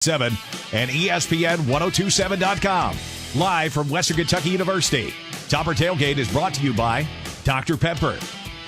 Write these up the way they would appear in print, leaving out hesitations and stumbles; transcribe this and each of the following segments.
7 and ESPN 1027.com. Live from Western Kentucky University. Topper Tailgate is brought to you by Dr. Pepper,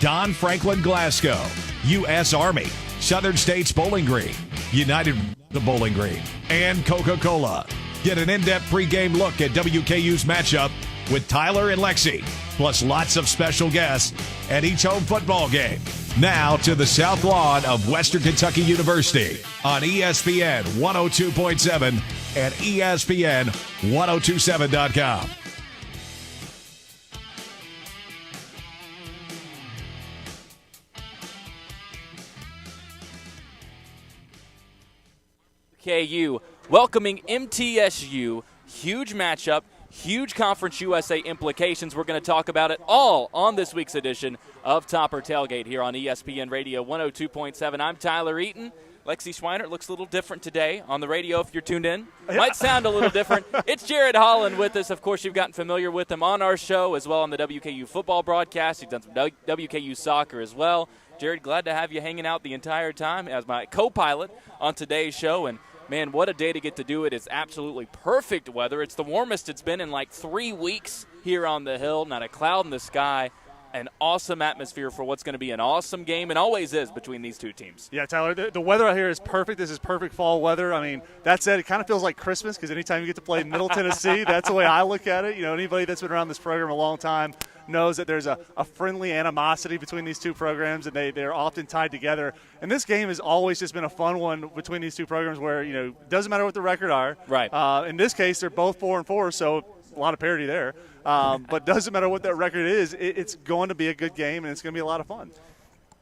Don Franklin Glasgow, U.S. Army, Southern States Bowling Green, United the Bowling Green, and Coca-Cola. Get an in-depth pregame look at WKU's matchup with Tyler and Lexi, plus lots of special guests at each home football game. Now to the South Lawn of Western Kentucky University on ESPN 102.7 and ESPN 1027.com. WKU welcoming MTSU. Huge matchup, huge Conference USA implications. We're going to talk about it all on this week's edition of Topper Tailgate here on ESPN Radio 102.7. I'm Tyler Eaton. Lexi Schweiner looks a little different today on the radio if you're tuned in. Might sound a little different. It's Jared Holland with us. Of course, you've gotten familiar with him on our show as well on the WKU football broadcast. He's done some WKU soccer as well. Jared, glad to have you hanging out the entire time as my co-pilot on today's show. And man, what a day to get to do it. It's absolutely perfect weather. It's the warmest it's been in like 3 weeks here on the hill. Not a cloud in the sky. An awesome atmosphere for what's going to be an awesome game, and always is, between these two teams. Yeah, Tyler, the weather out here is perfect. This is perfect fall weather. I mean, that said, it kind of feels like Christmas because anytime you get to play Middle Tennessee, that's the way I look at it. You know, anybody that's been around this program a long time knows that there's a friendly animosity between these two programs, and they're often tied together. And this game has always just been a fun one between these two programs where, you know, it doesn't matter what the record are. Right. In this case, they're both 4-4, so a lot of parity there. But doesn't matter what that record is, it's going to be a good game, and it's going to be a lot of fun.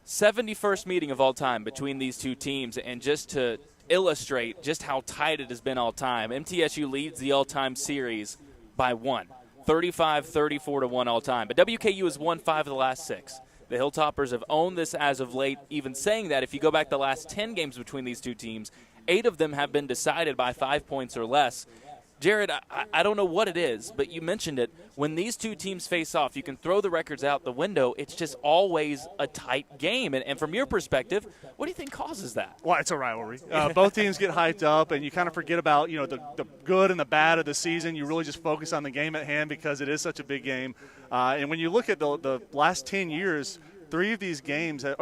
71st meeting of all time between these two teams, and just to illustrate just how tight it has been all time, MTSU leads the all-time series by 1, 35-34-1 all time. But WKU has won 5 of the last 6. The Hilltoppers have owned this as of late, even saying that if you go back the last 10 games between these two teams, 8 of them have been decided by 5 points or less. Jared, I don't know what it is, but you mentioned it. When these two teams face off, you can throw the records out the window. It's just always a tight game. And from your perspective, what do you think causes that? Well, it's a rivalry. Both teams get hyped up, and you kind of forget about, you know, the good and the bad of the season. You really just focus on the game at hand because it is such a big game. And when you look at the last 10 years, 4 of these games have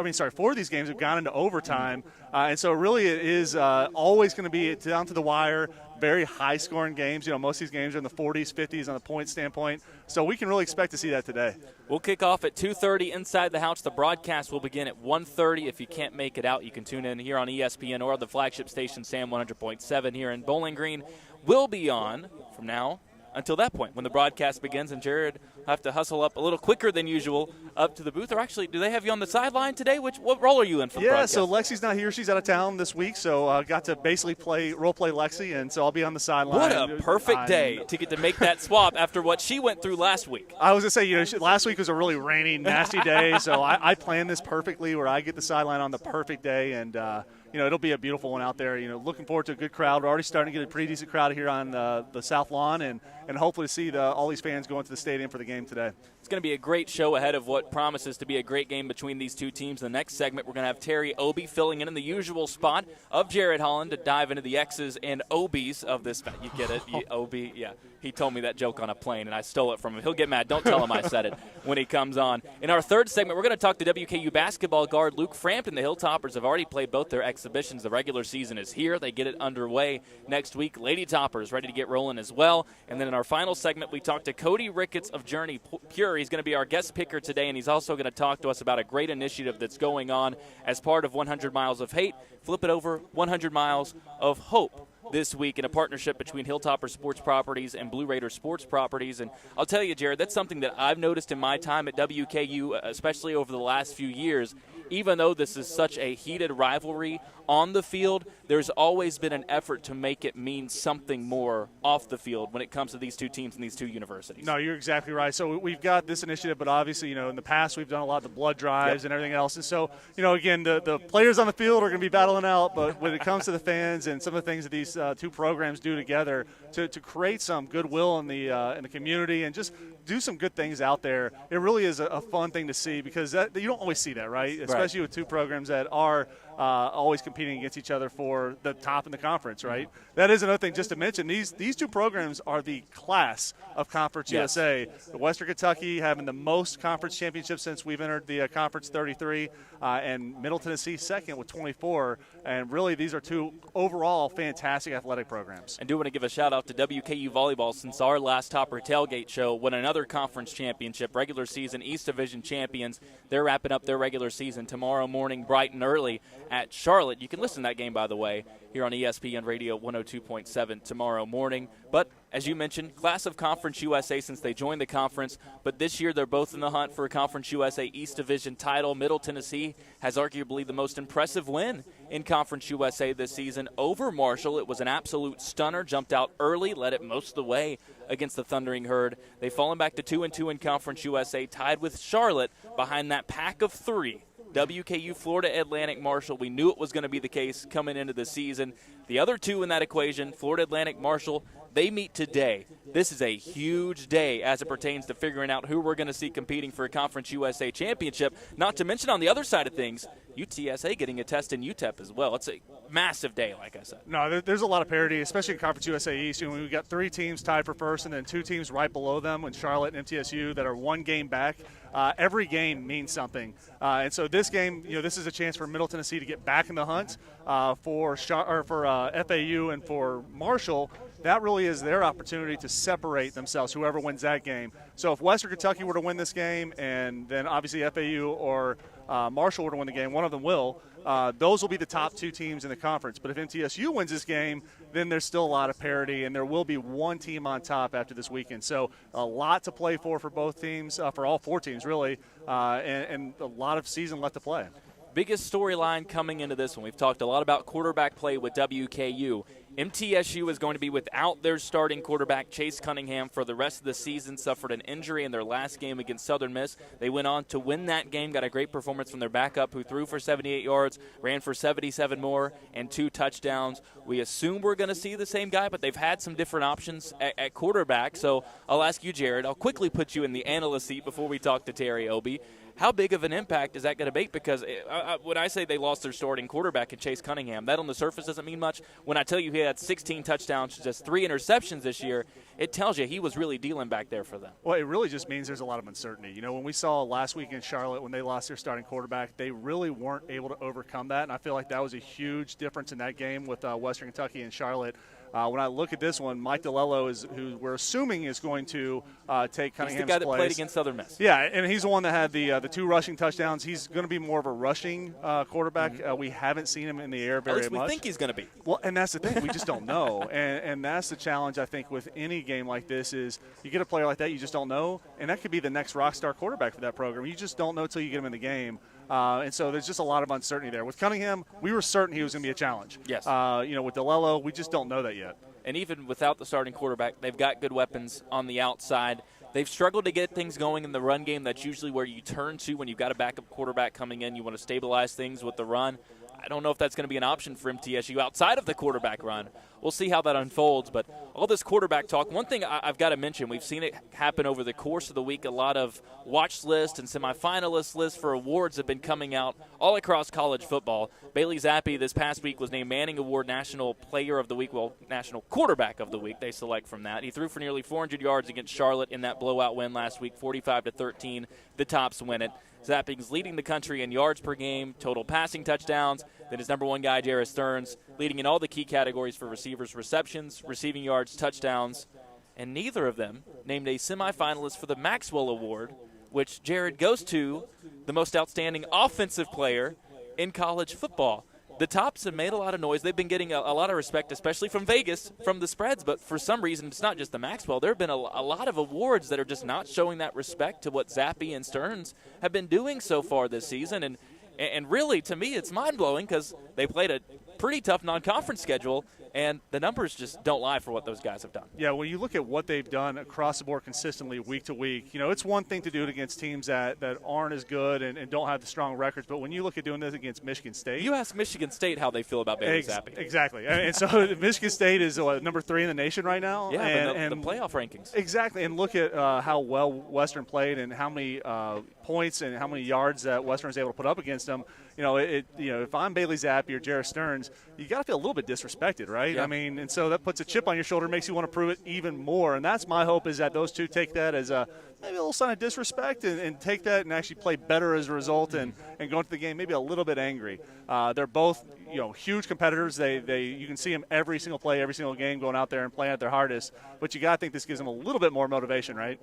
gone into overtime. And so really it is always going to be down to the wire, very high-scoring games. You know, most of these games are in the 40s, 50s on the point standpoint. So we can really expect to see that today. We'll kick off at 2:30 inside the house. The broadcast will begin at 1:30. If you can't make it out, you can tune in here on ESPN or the flagship station, Sam 100.7 here in Bowling Green. We'll be on from now until that point when the broadcast begins, and Jared will have to hustle up a little quicker than usual up to the booth. Or actually, do they have you on the sideline today? What role are you in for the broadcast? So Lexi's not here. She's out of town this week, so got to basically role play Lexi, and so I'll be on the sideline. What a perfect day to get to make that swap after what she went through last week. I was going to say, you know, last week was a really rainy, nasty day, so I planned this perfectly where I get the sideline on the perfect day, and you know, it'll be a beautiful one out there. You know, looking forward to a good crowd. We're already starting to get a pretty decent crowd here on the South Lawn, and hopefully see all these fans going to the stadium for the game today. It's going to be a great show ahead of what promises to be a great game between these two teams. In the next segment, we're going to have Terry Obee filling in the usual spot of Jared Holland to dive into the X's and Obees of this. You get it? Obee, yeah. He told me that joke on a plane, and I stole it from him. He'll get mad. Don't tell him I said it when he comes on. In our third segment, we're going to talk to WKU basketball guard Luke Frampton. The Hilltoppers have already played both their exhibitions. The regular season is here. They get it underway next week. Lady Toppers ready to get rolling as well. And then in our final segment, we talk to Cody Ricketts of JourneyPure. He's going to be our guest picker today, and he's also going to talk to us about a great initiative that's going on as part of 100 Miles of Hate. Flip it over, 100 Miles of Hope. This week in a partnership between Hilltopper Sports Properties and Blue Raider Sports Properties. And I'll tell you, Jared, that's something that I've noticed in my time at WKU, especially over the last few years. Even though this is such a heated rivalry on the field, there's always been an effort to make it mean something more off the field when it comes to these two teams and these two universities. No, you're exactly right. So we've got this initiative, but obviously, you know, in the past we've done a lot of the blood drives and everything else. And so, you know, again, the players on the field are going to be battling out, but when it comes to the fans and some of the things that these two programs do together to create some goodwill in the community and just do some good things out there, it really is a fun thing to see because you don't always see that, right? Especially with two programs that are always competing against each other for the top in the conference, right? That is another thing just to mention. These two programs are the class of Conference USA. The Western Kentucky having the most conference championships since we've entered the Conference 33, and Middle Tennessee second with 24. And really, these are two overall fantastic athletic programs. I do want to give a shout out to WKU volleyball, since our last Topper Tailgate show won another conference championship, regular season East Division champions. They're wrapping up their regular season tomorrow morning, bright and early at Charlotte. You can listen to that game, by the way, here on ESPN Radio 102.7 tomorrow morning. But as you mentioned, class of Conference USA since they joined the conference, but this year they're both in the hunt for a Conference USA East Division title. Middle Tennessee has arguably the most impressive win in Conference USA this season over Marshall. It was an absolute stunner, jumped out early, led it most of the way against the Thundering Herd. They've fallen back to 2-2 in Conference USA, tied with Charlotte behind that pack of three. WKU, Florida Atlantic, Marshall. We knew it was going to be the case coming into the season. The other two in that equation, Florida Atlantic, Marshall, they meet today. This is a huge day as it pertains to figuring out who we're going to see competing for a Conference USA championship. Not to mention, on the other side of things, UTSA getting a test in UTEP as well. It's a massive day, like I said. No, there's a lot of parity, especially in Conference USA East. You know, we've got three teams tied for first and then two teams right below them in Charlotte and MTSU that are one game back. Every game means something. And so this game, you know, this is a chance for Middle Tennessee to get back in the hunt for FAU and for Marshall. That really is their opportunity to separate themselves, whoever wins that game. So if Western Kentucky were to win this game, and then obviously FAU or Marshall were to win the game, one of them will, those will be the top two teams in the conference. But if MTSU wins this game, then there's still a lot of parity, and there will be one team on top after this weekend. So a lot to play for both teams, for all four teams really, and a lot of season left to play. Biggest storyline coming into this one. We've talked a lot about quarterback play with WKU. MTSU is going to be without their starting quarterback, Chase Cunningham, for the rest of the season. Suffered an injury in their last game against Southern Miss. They went on to win that game, got a great performance from their backup, who threw for 78 yards, ran for 77 more, and 2 touchdowns. We assume we're going to see the same guy, but they've had some different options at quarterback. So I'll ask you, Jared. I'll quickly put you in the analyst seat before we talk to Terry Obee. How big of an impact is that going to make? Because when I say they lost their starting quarterback in Chase Cunningham, that on the surface doesn't mean much. When I tell you he had 16 touchdowns, just 3 interceptions this year, it tells you he was really dealing back there for them. Well, it really just means there's a lot of uncertainty. You know, when we saw last week in Charlotte when they lost their starting quarterback, they really weren't able to overcome that, and I feel like that was a huge difference in that game with Western Kentucky and Charlotte. When I look at this one, Mike DeLello is who we're assuming is going to take Cunningham's place. He's the guy that played against Southern Miss. Yeah, and he's the one that had the 2 rushing touchdowns. He's going to be more of a rushing quarterback. We haven't seen him in the air very much. At least we think he's going to be. Well, and that's the thing. We just don't know. And that's the challenge, I think, with any game like this is you get a player like that, you just don't know, and that could be the next rock star quarterback for that program. You just don't know until you get him in the game. And so there's just a lot of uncertainty there. With Cunningham, we were certain he was going to be a challenge. Yes. You know, with DeLello, we just don't know that yet. And even without the starting quarterback, they've got good weapons on the outside. They've struggled to get things going in the run game. That's usually where you turn to when you've got a backup quarterback coming in. You want to stabilize things with the run. I don't know if that's going to be an option for MTSU outside of the quarterback run. We'll see how that unfolds. But all this quarterback talk, one thing I've got to mention, we've seen it happen over the course of the week. A lot of watch lists and semifinalist lists for awards have been coming out all across college football. Bailey Zappi this past week was named Manning Award National Player of the Week, well, National Quarterback of the Week. They select from that. He threw for nearly 400 yards against Charlotte in that blowout win last week, 45-13. The Tops win it. Zapping's leading the country in yards per game, total passing touchdowns. Then his number one guy, Jarrett Stearns, leading in all the key categories for receivers, receptions, receiving yards, touchdowns. And neither of them named a semifinalist for the Maxwell Award, which Jared goes to the most outstanding offensive player in college football. The Tops have made a lot of noise. They've been getting a lot of respect, especially from Vegas, from the spreads. But for some reason, it's not just the Maxwell. There have been a lot of awards that are just not showing that respect to what Zappi and Stearns have been doing so far this season. And really, to me, it's mind-blowing because they played a pretty tough non-conference schedule, and the numbers just don't lie for what those guys have done. Yeah, when you look at what they've done across the board consistently week to week, you know, it's one thing to do it against teams that aren't as good and don't have the strong records, but when you look at doing this against Michigan State. You ask Michigan State how they feel about Bailey Zappi. Exactly. And so Michigan State is number 3 in the nation right now. Yeah, and the playoff rankings. Exactly, and look at how well Western played and how many points and how many yards that Western was able to put up against them. if I'm Bailey Zappi or Jarrett Stearns, you got to feel a little bit disrespected, right? Yeah. I mean, and so that puts a chip on your shoulder, makes you want to prove it even more. And that's my hope, is that those two take that as maybe a little sign of disrespect and take that and actually play better as a result and go into the game maybe a little bit angry. They're both huge competitors. You can see them every single play, every single game, going out there and playing at their hardest. But you got to think this gives them a little bit more motivation, right?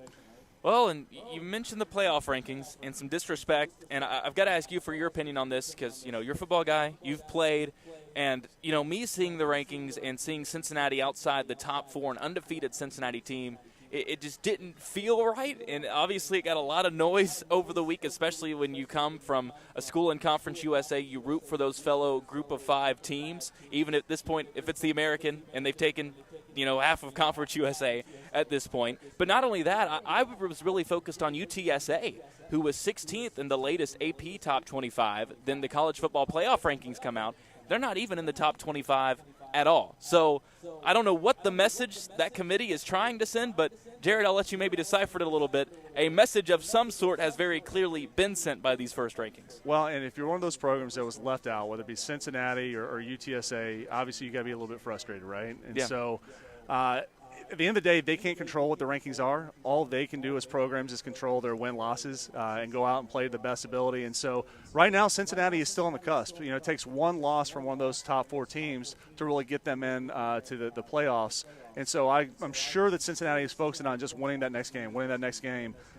Well, and you mentioned the playoff rankings and some disrespect, and I've got to ask you for your opinion on this because, you're a football guy, you've played, and, me seeing the rankings and seeing Cincinnati outside the top 4, an undefeated Cincinnati team, it just didn't feel right, and obviously it got a lot of noise over the week, especially when you come from a school in Conference USA. You root for those fellow Group of 5 teams, even at this point, if it's the American and they've taken half of Conference USA at this point. But not only that, I was really focused on UTSA, who was 16th in the latest AP Top 25. Then the college football playoff rankings come out. They're not even in the top 25 at all. So I don't know what the message that committee is trying to send, but Jared, I'll let you maybe decipher it a little bit. A message of some sort has very clearly been sent by these first rankings. Well, and if you're one of those programs that was left out, whether it be Cincinnati or UTSA, obviously you got to be a little bit frustrated, right? And so at the end of the day, they can't control what the rankings are. All they can do as programs is control their win-losses and go out and play the best ability. And so right now, Cincinnati is still on the cusp. It takes one loss from one of those top 4 teams to really get them in to the playoffs. And so I'm sure that Cincinnati is focusing on just winning that next game.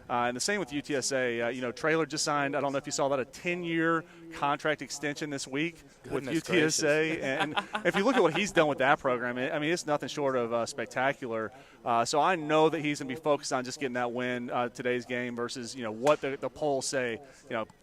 And the same with UTSA. Traylor just signed, I don't know if you saw that, a 10-year contract extension this week with UTSA. And if you look at what he's done with that program, it's nothing short of spectacular. So I know that he's going to be focused on just getting that win today's game versus, what the polls say.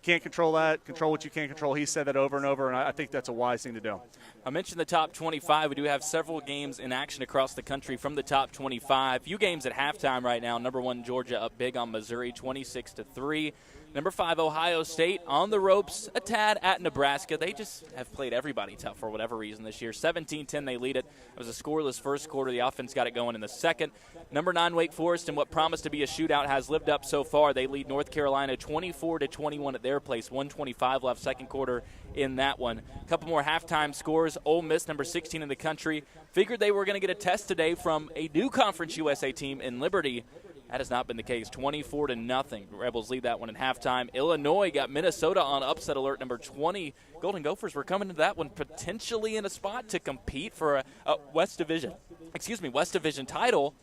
Can't control that. Control what you can't control. He said that over and over, and I think that's a wise thing to do. I mentioned the top 25. We do have several games in action across the country from the top 25. Few games at halftime right now. Number 1, Georgia up big on Missouri, 26-3. Number 5, Ohio State on the ropes a tad at Nebraska. They just have played everybody tough for whatever reason this year. 17-10, they lead it. It was a scoreless first quarter. The offense got it going in the second. Number 9, Wake Forest, in what promised to be a shootout, has lived up so far. They lead North Carolina 24-21 at their place. 1:25 left second quarter in that one. A couple more halftime scores. Ole Miss, number 16 in the country, figured they were going to get a test today from a new Conference USA team in Liberty. That has not been the case. 24-0. Rebels lead that one at halftime. Illinois got Minnesota on upset alert, number 20. Golden Gophers were coming into that one potentially in a spot to compete for a West Division title.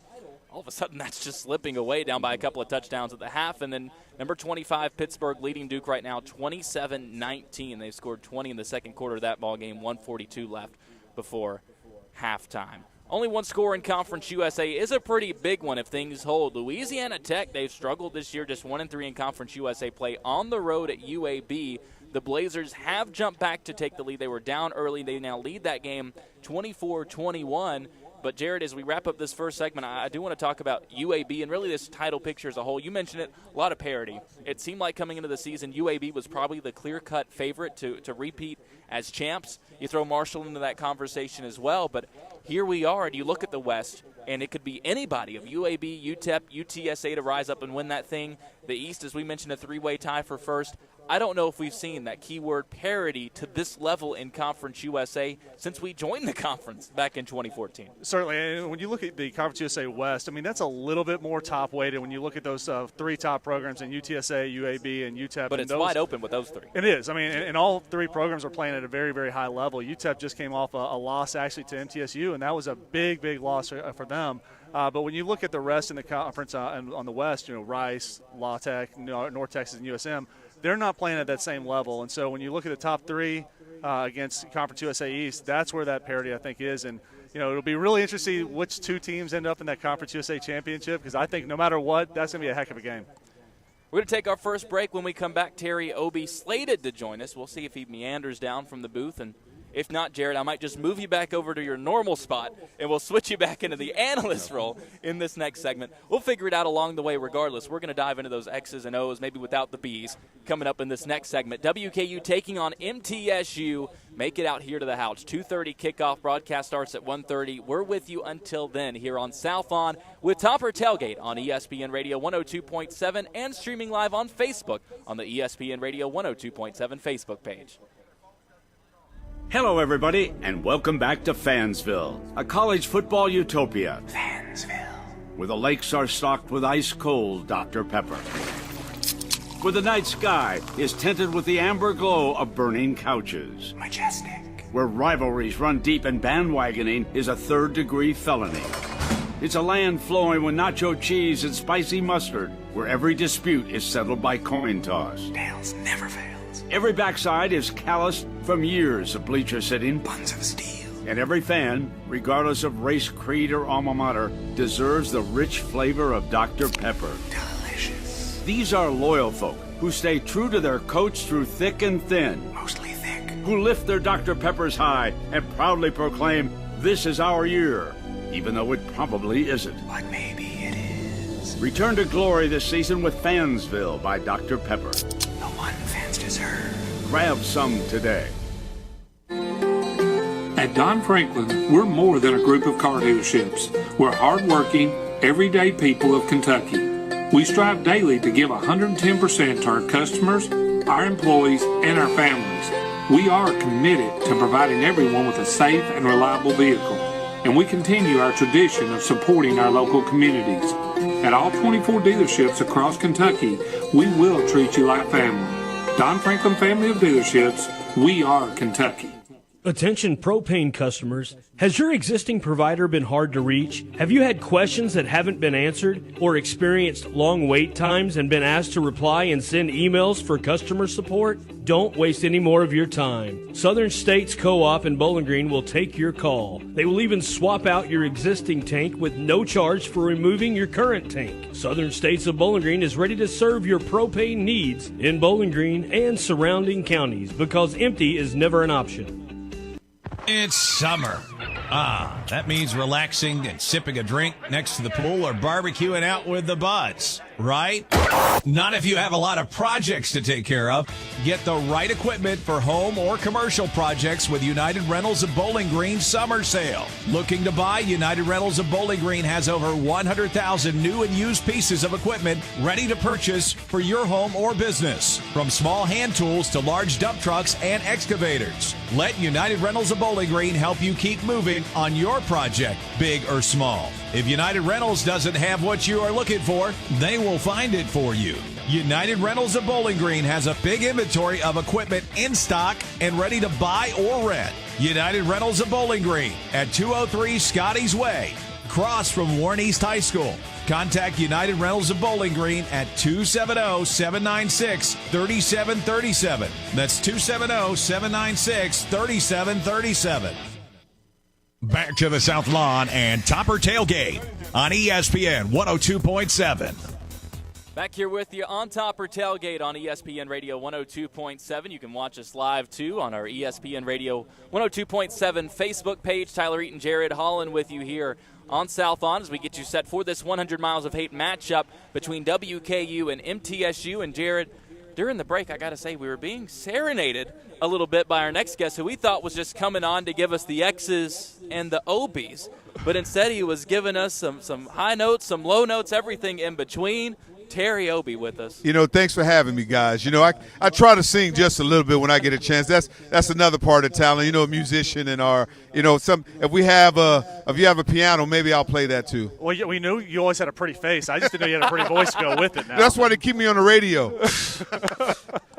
All of a sudden, that's just slipping away, down by a couple of touchdowns at the half. And then number 25, Pittsburgh, leading Duke right now, 27-19. They scored 20 in the second quarter of that ball game. 1:42 left before halftime. Only one score in Conference USA is a pretty big one if things hold. Louisiana Tech, they've struggled this year, just 1-3 in Conference USA play on the road at UAB. The Blazers have jumped back to take the lead. They were down early. They now lead that game 24-21. But, Jared, as we wrap up this first segment, I do want to talk about UAB and really this title picture as a whole. You mentioned it, a lot of parity. It seemed like coming into the season, UAB was probably the clear-cut favorite to repeat as champs. You throw Marshall into that conversation as well. But here we are, and you look at the West, and it could be anybody of UAB, UTEP, UTSA to rise up and win that thing. The East, as we mentioned, a 3-way tie for first. I don't know if we've seen that keyword parity to this level in Conference USA since we joined the conference back in 2014. Certainly, and when you look at the Conference USA West, that's a little bit more top-weighted when you look at those 3 top programs in UTSA, UAB, and UTEP. But it's wide open with those 3. It is. And all 3 programs are playing at a very, very high level. UTEP just came off a loss, actually, to MTSU, and that was a big, big loss for them. But when you look at the rest in the conference on the West, Rice, La Tech, North Texas, and USM, they're not playing at that same level. And so when you look at the top 3 against Conference USA East, that's where that parity, I think, is. And, it'll be really interesting which 2 teams end up in that Conference USA championship, because I think no matter what, that's going to be a heck of a game. We're going to take our first break. When we come back, Terry Obee slated to join us. We'll see if he meanders down from the booth, and if not, Jared, I might just move you back over to your normal spot, and we'll switch you back into the analyst role in this next segment. We'll figure it out along the way regardless. We're going to dive into those X's and O's, maybe without the B's, coming up in this next segment. WKU taking on MTSU. Make it out here to the house. 2:30 kickoff. Broadcast starts at 1:30. We're with you until then here on South Lawn with Topper Tailgate on ESPN Radio 102.7 and streaming live on Facebook on the ESPN Radio 102.7 Facebook page. Hello, everybody, and welcome back to Fansville, a college football utopia. Fansville. Where the lakes are stocked with ice-cold Dr. Pepper. Where the night sky is tinted with the amber glow of burning couches. Majestic. Where rivalries run deep and bandwagoning is a third-degree felony. It's a land flowing with nacho cheese and spicy mustard, where every dispute is settled by coin toss. Tails never fails. Every backside is calloused from years of bleacher sitting. Buns of steel. And every fan, regardless of race, creed, or alma mater, deserves the rich flavor of Dr. Pepper. Delicious. These are loyal folk who stay true to their coach through thick and thin. Mostly thick. Who lift their Dr. Peppers high and proudly proclaim, "This is our year," even though it probably isn't. But maybe it is. Return to glory this season with Fansville by Dr. Pepper. The one fans deserve. Grab some today. At Don Franklin, we're more than a group of car dealerships. We're hardworking, everyday people of Kentucky. We strive daily to give 110% to our customers, our employees, and our families. We are committed to providing everyone with a safe and reliable vehicle, and we continue our tradition of supporting our local communities. At all 24 dealerships across Kentucky, we will treat you like family. Don Franklin Family of Dealerships, we are Kentucky. Attention propane customers. Has your existing provider been hard to reach? Have you had questions that haven't been answered or experienced long wait times and been asked to reply and send emails for customer support? Don't waste any more of your time. Southern States Co-op in Bowling Green will take your call. They will even swap out your existing tank with no charge for removing your current tank. Southern States of Bowling Green is ready to serve your propane needs in Bowling Green and surrounding counties because empty is never an option. It's summer. That means relaxing and sipping a drink next to the pool or barbecuing out with the buds, right? Not if you have a lot of projects to take care of. Get the right equipment for home or commercial projects with United Rentals of Bowling Green Summer Sale. Looking to buy? United Rentals of Bowling Green has over 100,000 new and used pieces of equipment ready to purchase for your home or business. From small hand tools to large dump trucks and excavators. Let United Rentals of Bowling Green help you keep moving on your project, big or small. If United Rentals doesn't have what you are looking for, they will find it for you. United Rentals of Bowling Green has a big inventory of equipment in stock and ready to buy or rent. United Rentals of Bowling Green at 203 Scotty's Way, across from Warren East High School. Contact United Rentals of Bowling Green at 270-796-3737. That's 270-796-3737. Back to the South Lawn and Topper Tailgate on ESPN 102.7. Back here with you on Topper Tailgate on ESPN Radio 102.7. You can watch us live, too, on our ESPN Radio 102.7 Facebook page. Tyler Eaton, Jared Holland with you here on South Lawn as we get you set for this 100 Miles of Hate matchup between WKU and MTSU. And, Jared, during the break, I got to say, we were being serenaded a little bit by our next guest, who we thought was just coming on to give us the X's and the Obees. But instead, he was giving us some high notes, some low notes, everything in between. Terry Obee with us. Thanks for having me, guys. I try to sing just a little bit when I get a chance. That's another part of talent. A musician and if you have a piano, maybe I'll play that too. Well, we knew you always had a pretty face. I just didn't know you had a pretty voice to go with it now. That's why they keep me on the radio.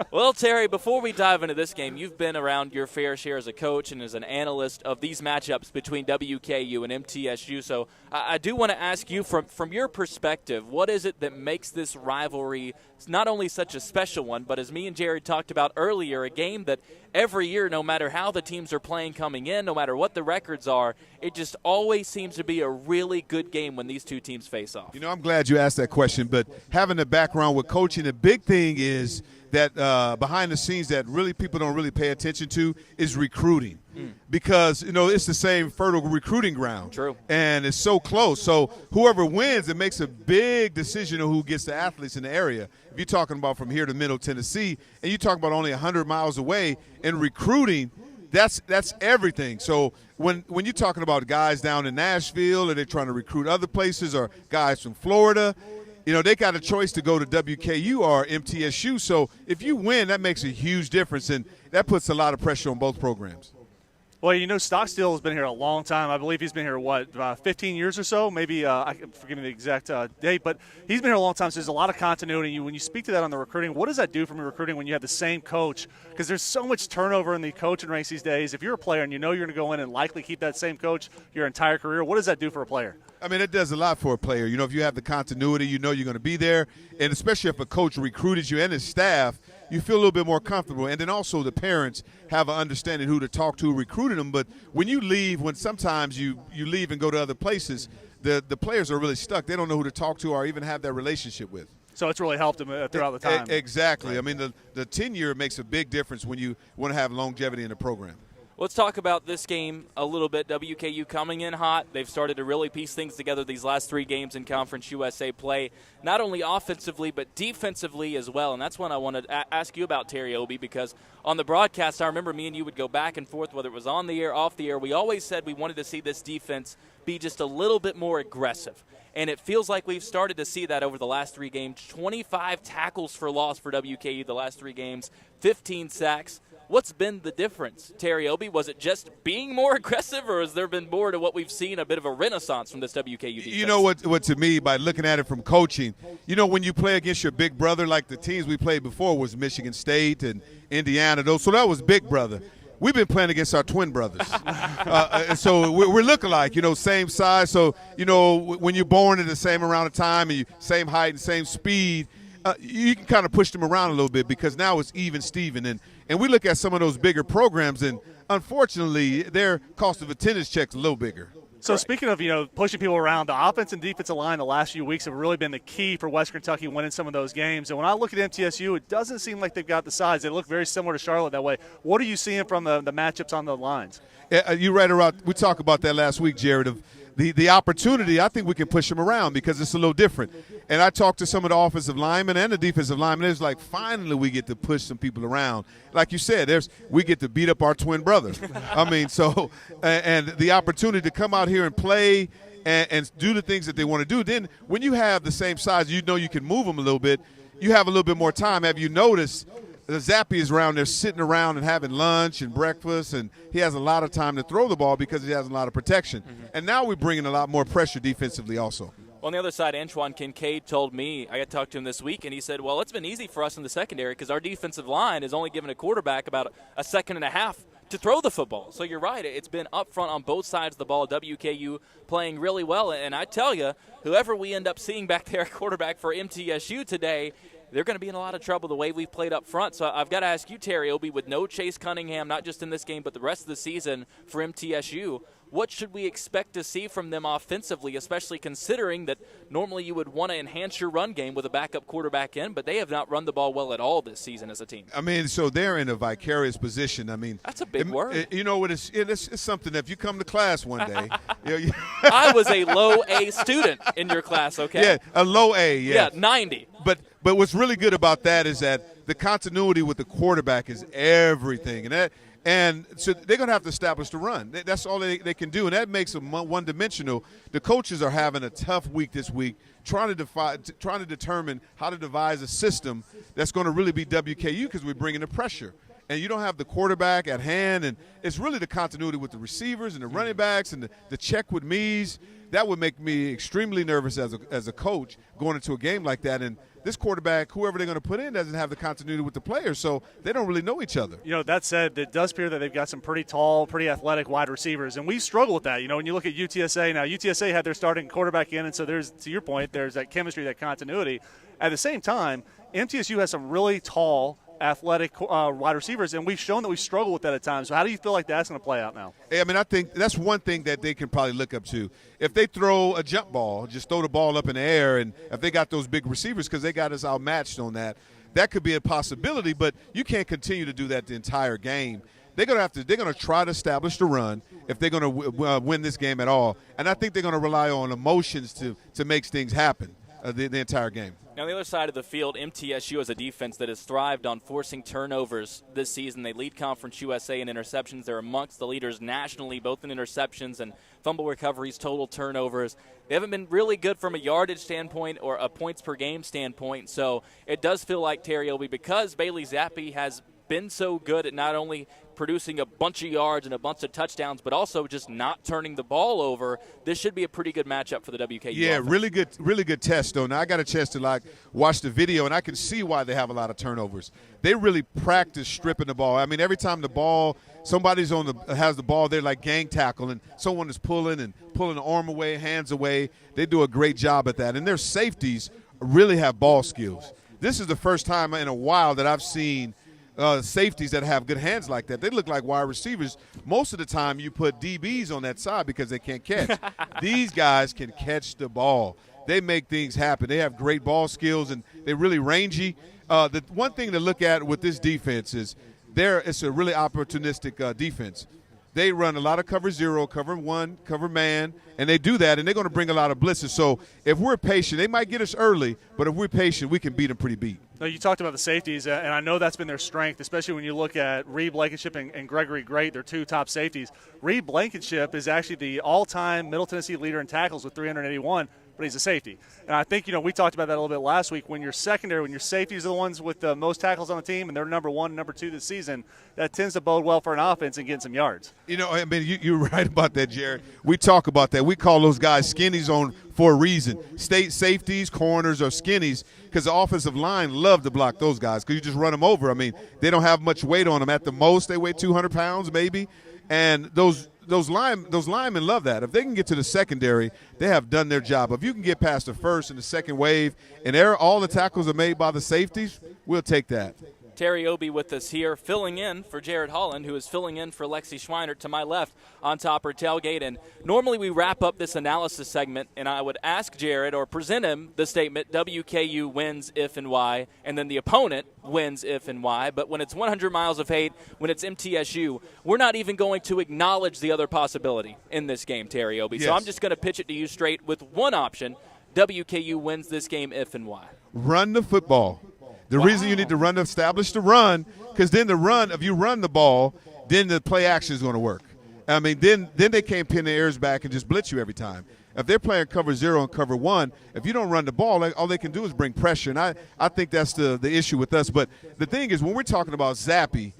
Well, Terry, before we dive into this game, you've been around your fair share as a coach and as an analyst of these matchups between WKU and MTSU. So I do want to ask you, from your perspective, what is it that makes this rivalry not only such a special one, but as me and Jared talked about earlier, a game that every year, no matter how the teams are playing coming in, no matter what the records are, it just always seems to be a really good game when these two teams face off? I'm glad you asked that question, but having a background with coaching, the big thing is that behind the scenes that really people don't really pay attention to is recruiting. Because, it's the same fertile recruiting ground. True. And it's so close. So whoever wins, it makes a big decision on who gets the athletes in the area. If you're talking about from here to Middle Tennessee, and you talk about only 100 miles away, in recruiting, that's everything. So when you're talking about guys down in Nashville, or they're trying to recruit other places, or guys from Florida, they got a choice to go to WKU or MTSU. So if you win, that makes a huge difference, and that puts a lot of pressure on both programs. Well, Stockstill has been here a long time. I believe he's been here, 15 years or so? Maybe, I can forget the exact date, but he's been here a long time, so there's a lot of continuity. When you speak to that on the recruiting, what does that do from your recruiting when you have the same coach? Because there's so much turnover in the coaching ranks these days. If you're a player and you know you're going to go in and likely keep that same coach your entire career, what does that do for a player? I mean, it does a lot for a player. If you have the continuity, you know you're going to be there, and especially if a coach recruited you and his staff, you feel a little bit more comfortable. And then also the parents have an understanding who to talk to, who recruited them. But when you leave, when sometimes you leave and go to other places, the players are really stuck. They don't know who to talk to or even have that relationship with. So it's really helped them throughout the time. Exactly. Right. I mean, the tenure makes a big difference when you want to have longevity in the program. Let's talk about this game a little bit. WKU coming in hot. They've started to really piece things together these last 3 games in Conference USA play, not only offensively but defensively as well. And that's one I want to ask you about, Terry Obee, because on the broadcast, I remember me and you would go back and forth, whether it was on the air, off the air. We always said we wanted to see this defense be just a little bit more aggressive. And it feels like we've started to see that over the last 3 games. 25 tackles for loss for WKU the last 3 games, 15 sacks. What's been the difference, Terry Obee? Was it just being more aggressive, or has there been more to what we've seen, a bit of a renaissance from this WKU defense? You know what to me, by looking at it from coaching, when you play against your big brother, like the teams we played before was Michigan State and Indiana, so that was big brother. We've been playing against our twin brothers. So we're look-alike, same size. So, when you're born at the same amount of time and same height and same speed, you can kind of push them around a little bit because now it's even Steven. And we look at some of those bigger programs, and unfortunately, their cost of attendance check's a little bigger. So speaking of, pushing people around, the offense and defensive line the last few weeks have really been the key for Western Kentucky winning some of those games. And when I look at MTSU, it doesn't seem like they've got the size. They look very similar to Charlotte that way. What are you seeing from the matchups on the lines? You're right around. We talked about that last week, Jared, of the opportunity. I think we can push them around because it's a little different. And I talked to some of the offensive linemen and the defensive linemen. It's like finally we get to push some people around. Like you said, we get to beat up our twin brother. I mean, and the opportunity to come out here and play and do the things that they want to do. Then when you have the same size, you can move them a little bit. You have a little bit more time. Have you noticed the Zappy is around there sitting around and having lunch and breakfast, and he has a lot of time to throw the ball because he has a lot of protection. Mm-hmm. And now we're bringing a lot more pressure defensively also. Well, on the other side, Antoine Kincaid told me, I got to talk to him this week, and he said, well, it's been easy for us in the secondary because our defensive line is only giving a quarterback about a second and a half to throw the football. So you're right. It's been up front on both sides of the ball. WKU playing really well. And I tell you, whoever we end up seeing back there at quarterback for MTSU today, they're going to be in a lot of trouble the way we've played up front. So I've got to ask you, Terry Obee, with no Chase Cunningham, not just in this game but the rest of the season for MTSU, what should we expect to see from them offensively, especially considering that normally you would want to enhance your run game with a backup quarterback in, but they have not run the ball well at all this season as a team? I mean, so they're in a vicarious position. I mean, that's a big word. It's something. If you come to class one day, I was a low A student in your class. Okay. Yeah, a low A. Yeah, 90. But what's really good about that is that the continuity with the quarterback is everything, and so they're going to have to establish the run. That's all they can do, and that makes them one-dimensional. The coaches are having a tough week this week, trying to determine how to devise a system that's going to really be WKU because we're bringing the pressure. And you don't have the quarterback at hand, and it's really the continuity with the receivers and the running backs and the check with me's. That would make me extremely nervous as a coach going into a game like that. And this quarterback, whoever they're going to put in, doesn't have the continuity with the players, so they don't really know each other. That said, it does appear that they've got some pretty tall, pretty athletic wide receivers, and we struggle with that. When you look at UTSA, now UTSA had their starting quarterback in, and so there's, to your point, there's that chemistry, that continuity. At the same time, MTSU has some really tall, athletic wide receivers, and we've shown that we struggle with that at times. So how do you feel like that's going to play out now? I mean, I think that's one thing that they can probably look up to. If they throw a jump ball, just throw the ball up in the air, and if they got those big receivers because they got us outmatched on that, that could be a possibility, but you can't continue to do that the entire game. They're going to try to establish the run if they're going to win this game at all. And I think they're going to rely on emotions to make things happen the entire game. Now, on the other side of the field, MTSU is a defense that has thrived on forcing turnovers this season. They lead Conference USA in interceptions. They're amongst the leaders nationally, both in interceptions and fumble recoveries, total turnovers. They haven't been really good from a yardage standpoint or a points per game standpoint. So it does feel like, Terry Obee, because Bailey Zappi has been so good at not only producing a bunch of yards and a bunch of touchdowns, but also just not turning the ball over, this should be a pretty good matchup for the WKU Yeah, offense. really good test, though. Now, I got a chance to, watch the video, and I can see why they have a lot of turnovers. They really practice stripping the ball. I mean, every time somebody's has the ball, they're like gang tackle, and someone is pulling the arm away, hands away. They do a great job at that. And their safeties really have ball skills. This is the first time in a while that I've seen safeties that have good hands like that. They look like wide receivers. Most of the time you put DBs on that side because they can't catch. These guys can catch the ball. They make things happen. They have great ball skills, and they're really rangy. The one thing to look at with this defense is it's a really opportunistic defense. They run a lot of cover zero, cover one, cover man, and they do that, and they're going to bring a lot of blitzes. So if we're patient, they might get us early, but if we're patient, we can beat them pretty beat. No, you talked about the safeties, and I know that's been their strength, especially when you look at Reed Blankenship and Gregory Great, their two top safeties. Reed Blankenship is actually the all-time Middle Tennessee leader in tackles with 381, but he's a safety. And I think, we talked about that a little bit last week. When your safeties are the ones with the most tackles on the team, and they're number one and number two this season, that tends to bode well for an offense and getting some yards. You're right about that, Jared. We talk about that. We call those guys skinnies for a reason. State safeties, corners, or skinnies, because the offensive line love to block those guys because you just run them over. I mean, they don't have much weight on them. At the most, they weigh 200 pounds maybe, and those linemen love that. If they can get to the secondary, they have done their job. If you can get past the first and the second wave, and all the tackles are made by the safeties, we'll take that. Terry Obee with us here, filling in for Jared Holland, who is filling in for Lexi Schweinert to my left on Topper Tailgate. And normally we wrap up this analysis segment, and I would ask Jared or present him the statement, WKU wins if and why, and then the opponent wins if and why. But when it's 100 miles of hate, when it's MTSU, we're not even going to acknowledge the other possibility in this game, Terry Obee. Yes. So I'm just going to pitch it to you straight with one option. WKU wins this game if and why. Run the football. The reason you need to establish the run, because then if you run the ball, then the play action is going to work. I mean, then they can't pin their ears back and just blitz you every time. If they're playing cover zero and cover one, if you don't run the ball, all they can do is bring pressure. And I think that's the issue with us. But the thing is, when we're talking about Zappy,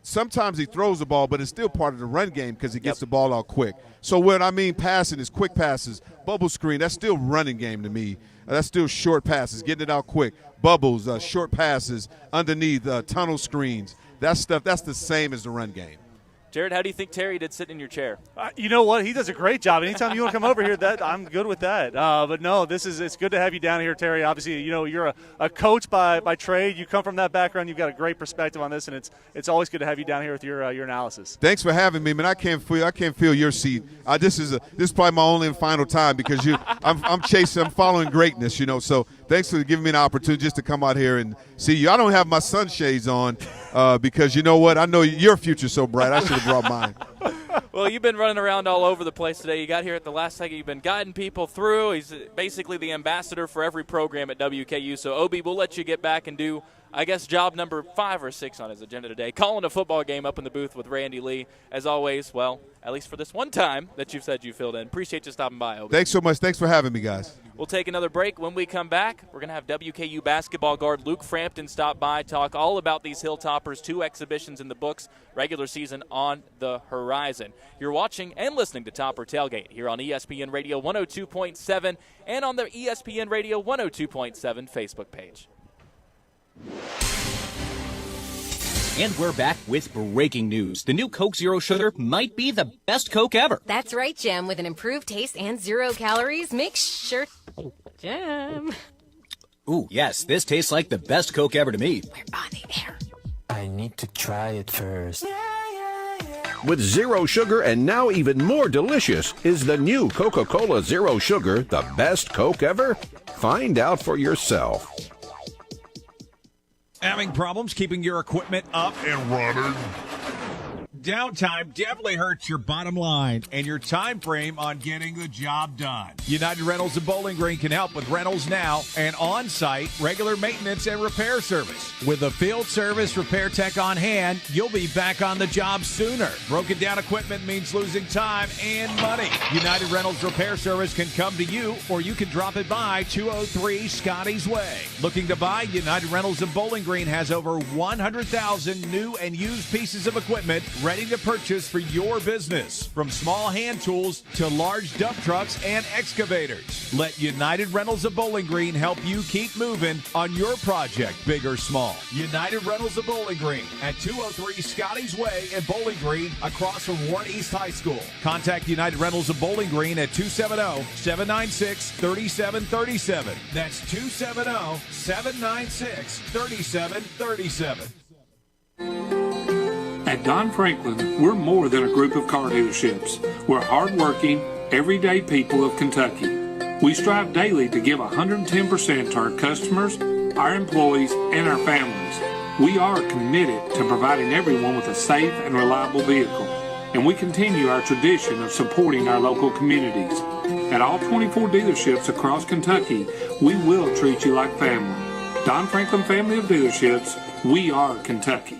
sometimes he throws the ball, but it's still part of the run game because he gets the ball out quick. So what I mean passing is quick passes, bubble screen, that's still running game to me. That's still short passes, getting it out quick. Bubbles, short passes, underneath, tunnel screens. That stuff, that's the same as the run game. Jared, how do you think Terry did sitting in your chair? You know what? He does a great job. Anytime you want to come over here, I'm good with that. But no, it's good to have you down here, Terry. Obviously, you're a coach by trade. You come from that background. You've got a great perspective on this, and it's always good to have you down here with your analysis. Thanks for having me, man. I can't feel your seat. This is probably my only and final time because I'm following greatness, So thanks for giving me an opportunity just to come out here and see you. I don't have my sunshades on because you know what? I know your future's so bright. I should have brought mine. Well, you've been running around all over the place today. You got here at the last second. You've been guiding people through. He's basically the ambassador for every program at WKU. So, Obee, we'll let you get back and do, I guess, job number 5 or 6 on his agenda today. Calling a football game up in the booth with Randy Lee. As always, well, at least for this one time that you've said you filled in. Appreciate you stopping by, Obee. Thanks so much. Thanks for having me, guys. We'll take another break. When we come back, we're going to have WKU basketball guard Luke Frampton stop by, talk all about these Hilltoppers, 2 exhibitions in the books, regular season on the horizon. You're watching and listening to Topper Tailgate here on ESPN Radio 102.7 and on the ESPN Radio 102.7 Facebook page. And we're back with breaking news. The new Coke Zero Sugar might be the best Coke ever. That's right, Jim. With an improved taste and 0 calories, make sure... Jim. Ooh, yes, this tastes like the best Coke ever to me. We're on the air. I need to try it first. With zero sugar and now even more delicious, is the new Coca-Cola Zero Sugar the best Coke ever? Find out for yourself. Having problems keeping your equipment up and running? downtime definitely hurts your bottom line and your time frame on getting the job done. United Rentals of Bowling Green can help with rentals now and on-site regular maintenance and repair service. With a field service repair tech on hand, you'll be back on the job sooner. Broken down equipment means losing time and money. United Rentals Repair Service can come to you, or you can drop it by 203 Scotty's Way. Looking to buy? United Rentals of Bowling Green has over 100,000 new and used pieces of equipment ready to purchase for your business. From small hand tools to large dump trucks and excavators. Let United Rentals of Bowling Green help you keep moving on your project, big or small. United Rentals of Bowling Green at 203 Scotty's Way in Bowling Green across from Warren East High School. Contact United Rentals of Bowling Green at 270-796-3737. That's 270-796-3737. At Don Franklin, we're more than a group of car dealerships. We're hardworking, everyday people of Kentucky. We strive daily to give 110% to our customers, our employees, and our families. We are committed to providing everyone with a safe and reliable vehicle, and we continue our tradition of supporting our local communities. At all 24 dealerships across Kentucky, we will treat you like family. Don Franklin Family of Dealerships, we are Kentucky.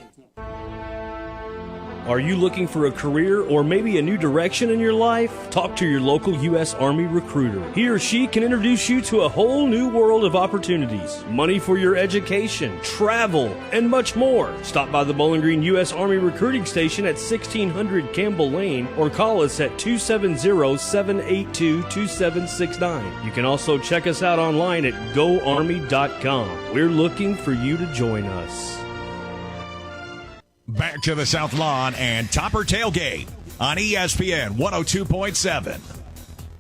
Are you looking for a career or maybe a new direction in your life? Talk to your local U.S. Army recruiter. He or she can introduce you to a whole new world of opportunities, money for your education, travel, and much more. Stop by the Bowling Green U.S. Army Recruiting Station at 1600 Campbell Lane or call us at 270-782-2769. You can also check us out online at goarmy.com. We're looking for you to join us. Back to the South Lawn and Topper Tailgate on ESPN 102.7.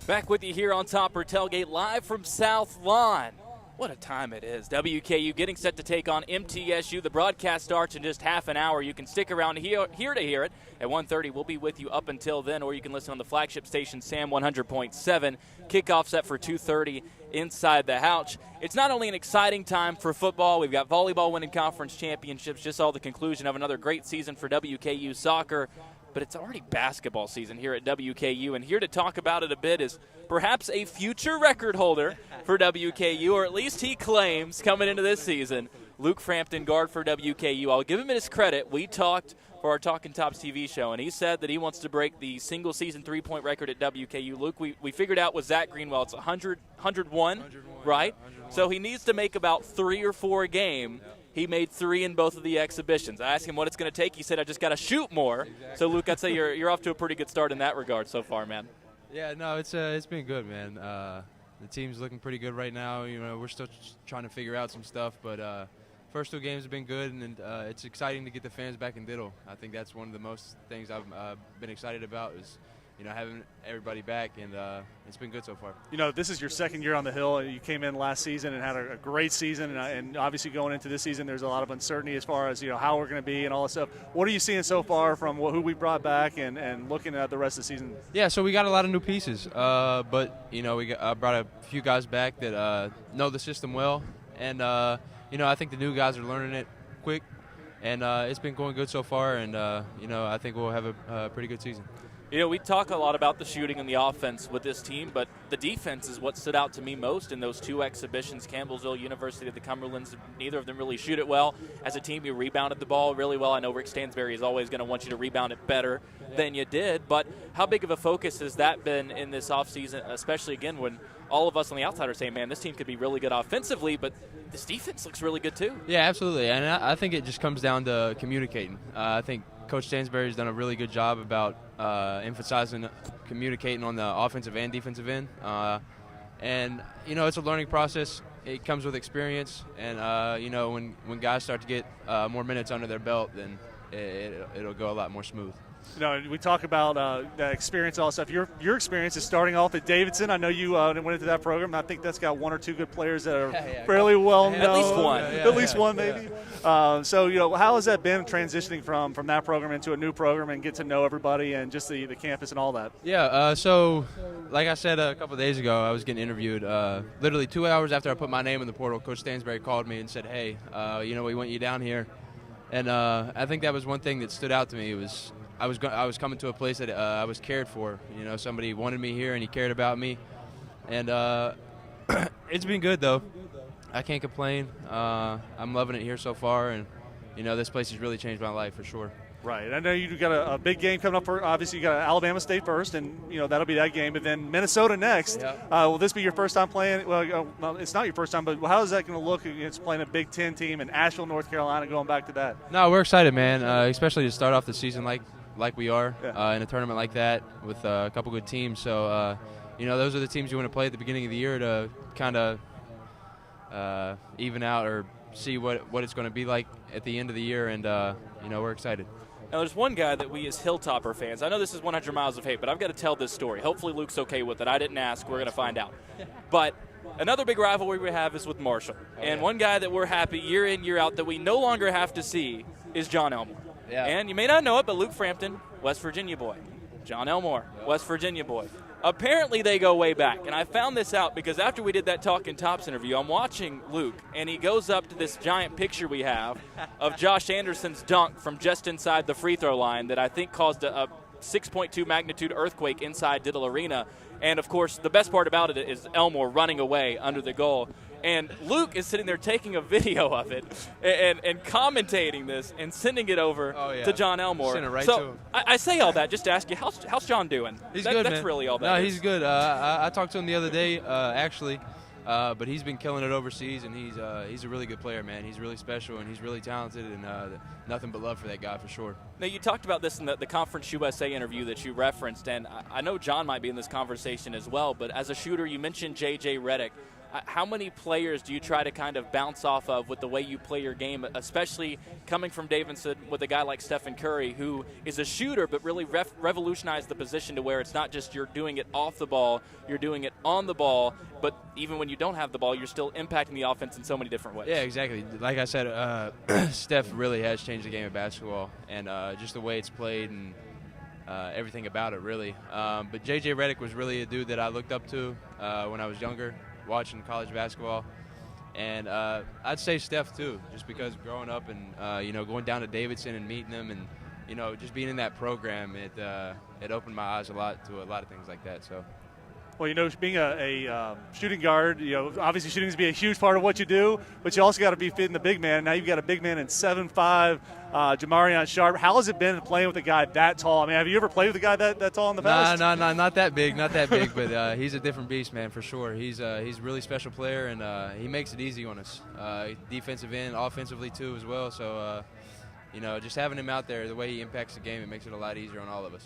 Back with you here on Topper Tailgate, live from South Lawn. What a time it is. WKU getting set to take on MTSU. The broadcast starts in just half an hour. You can stick around here to hear it. At 1:30, we'll be with you up until then, or you can listen on the flagship station, Sam 100.7. Kickoff set for 2:30 inside the Houch. It's not only an exciting time for football. We've got volleyball winning conference championships, just saw the conclusion of another great season for WKU soccer, but it's already basketball season here at WKU, and here to talk about it a bit is perhaps a future record holder for WKU, or at least he claims coming into this season, Luke Frampton, guard for WKU. I'll give him his credit. We talked for our Talking Tops TV show, and he said that he wants to break the single-season three-point record at WKU. Luke, we figured out with Zach Greenwell, it's 101, right? 101. So he needs to make about 3 or 4 a game. He made 3 in both of the exhibitions. I asked him what it's going to take. He said, I just got to shoot more. Exactly. So, Luke, I'd say you're off to a pretty good start in that regard so far, man. Yeah, no, it's been good, man. The team's looking pretty good right now. You know, we're still trying to figure out some stuff, but first 2 games have been good, and it's exciting to get the fans back in Diddle. I think that's one of the most things I've been excited about is, you know, having everybody back, and it's been good so far. You know, this is your second year on the Hill. You came in last season and had a great season, and obviously going into this season, there's a lot of uncertainty as far as, you know, how we're going to be and all that stuff. What are you seeing so far from who we brought back and looking at the rest of the season? Yeah, so we got a lot of new pieces, but, you know, I brought a few guys back that know the system well, and, you know, I think the new guys are learning it quick, and it's been going good so far, and, you know, I think we'll have a pretty good season. You know, we talk a lot about the shooting and the offense with this team, but the defense is what stood out to me most in those 2 exhibitions. Campbellsville, University of the Cumberlands, neither of them really shoot it well. As a team, you rebounded the ball really well. I know Rick Stansberry is always going to want you to rebound it better than you did, but how big of a focus has that been in this offseason, especially, again, when all of us on the outside are saying, man, this team could be really good offensively, but this defense looks really good too. Yeah, absolutely, and I think it just comes down to communicating. I think Coach Stansberry's done a really good job about emphasizing communicating on the offensive and defensive end. And, you know, it's a learning process. It comes with experience. And, you know, when guys start to get more minutes under their belt, then it'll go a lot more smooth. You know, we talk about that experience, all that stuff. Your experience is starting off at Davidson. I know you went into that program. I think that's got 1 or 2 good players that are fairly well known. At least one. At least one, maybe. So, you know, how has that been transitioning from that program into a new program and get to know everybody and just the campus and all that? Yeah, so like I said a couple of days ago, I was getting interviewed. Literally 2 hours after I put my name in the portal, Coach Stansberry called me and said, hey, you know, we want you down here. And I think that was one thing that stood out to me. It was I was coming to a place that I was cared for. You know, somebody wanted me here and he cared about me, and it's been good though. I can't complain. I'm loving it here so far, and you know, this place has really changed my life for sure. Right. I know you got a big game coming up. Obviously, you got Alabama State first, and you know that'll be that game. And then Minnesota next. Yep. Will this be your first time playing? Well, it's not your first time, but how is that going to look against playing a Big Ten team in Asheville, North Carolina, going back to that? No, we're excited, man. Especially to start off the season like we are in a tournament like that with a couple good teams. So, you know, those are the teams you want to play at the beginning of the year to kind of even out or see what it's going to be like at the end of the year. And you know, we're excited. Now, there's one guy that we as Hilltopper fans, I know this is 100 Miles of Hate, but I've got to tell this story. Hopefully Luke's okay with it. I didn't ask. We're going to find out. But another big rivalry we have is with Marshall. And one guy that we're happy year in, year out that we no longer have to see is John Elmore. Yeah. And you may not know it, but Luke Frampton, West Virginia boy. John Elmore, West Virginia boy. Apparently they go way back, and I found this out because after we did that Talking Tops interview, I'm watching Luke, and he goes up to this giant picture we have of Josh Anderson's dunk from just inside the free throw line that I think caused a 6.2 magnitude earthquake inside Diddle Arena. And, of course, the best part about it is Elmore running away under the goal. And Luke is sitting there taking a video of it and commentating this and sending it over to John Elmore. Send it right to him. I say all that just to ask you, how's John doing? He's good, That's man. really all that No, is. he's good. I talked to him the other day, actually, but he's been killing it overseas, and he's a really good player, man. He's really special, and he's really talented, and nothing but love for that guy for sure. Now, you talked about this in the Conference USA interview that you referenced, and I know John might be in this conversation as well, but as a shooter, you mentioned J.J. Redick. How many players do you try to kind of bounce off of with the way you play your game, especially coming from Davidson with a guy like Stephen Curry, who is a shooter but really revolutionized the position to where it's not just you're doing it off the ball, you're doing it on the ball, but even when you don't have the ball, you're still impacting the offense in so many different ways. Yeah, exactly. Like I said, Steph really has changed the game of basketball, and just the way it's played and everything about it, really. But J.J. Redick was really a dude that I looked up to when I was younger, watching college basketball, and I'd say Steph too, just because growing up and you know, going down to Davidson and meeting them, and you know, just being in that program, it opened my eyes a lot to a lot of things like that. So. Well, you know, being a shooting guard, you know, obviously shooting is be a huge part of what you do, but you also got to be fitting the big man. Now you've got a big man in 7'5", Jamarion Sharp. How has it been playing with a guy that tall? I mean, have you ever played with a guy that tall in the past? No, not that big, but he's a different beast, man, for sure. He's a really special player, and he makes it easy on us. Defensive end, offensively too as well. So, you know, just having him out there, the way he impacts the game, it makes it a lot easier on all of us.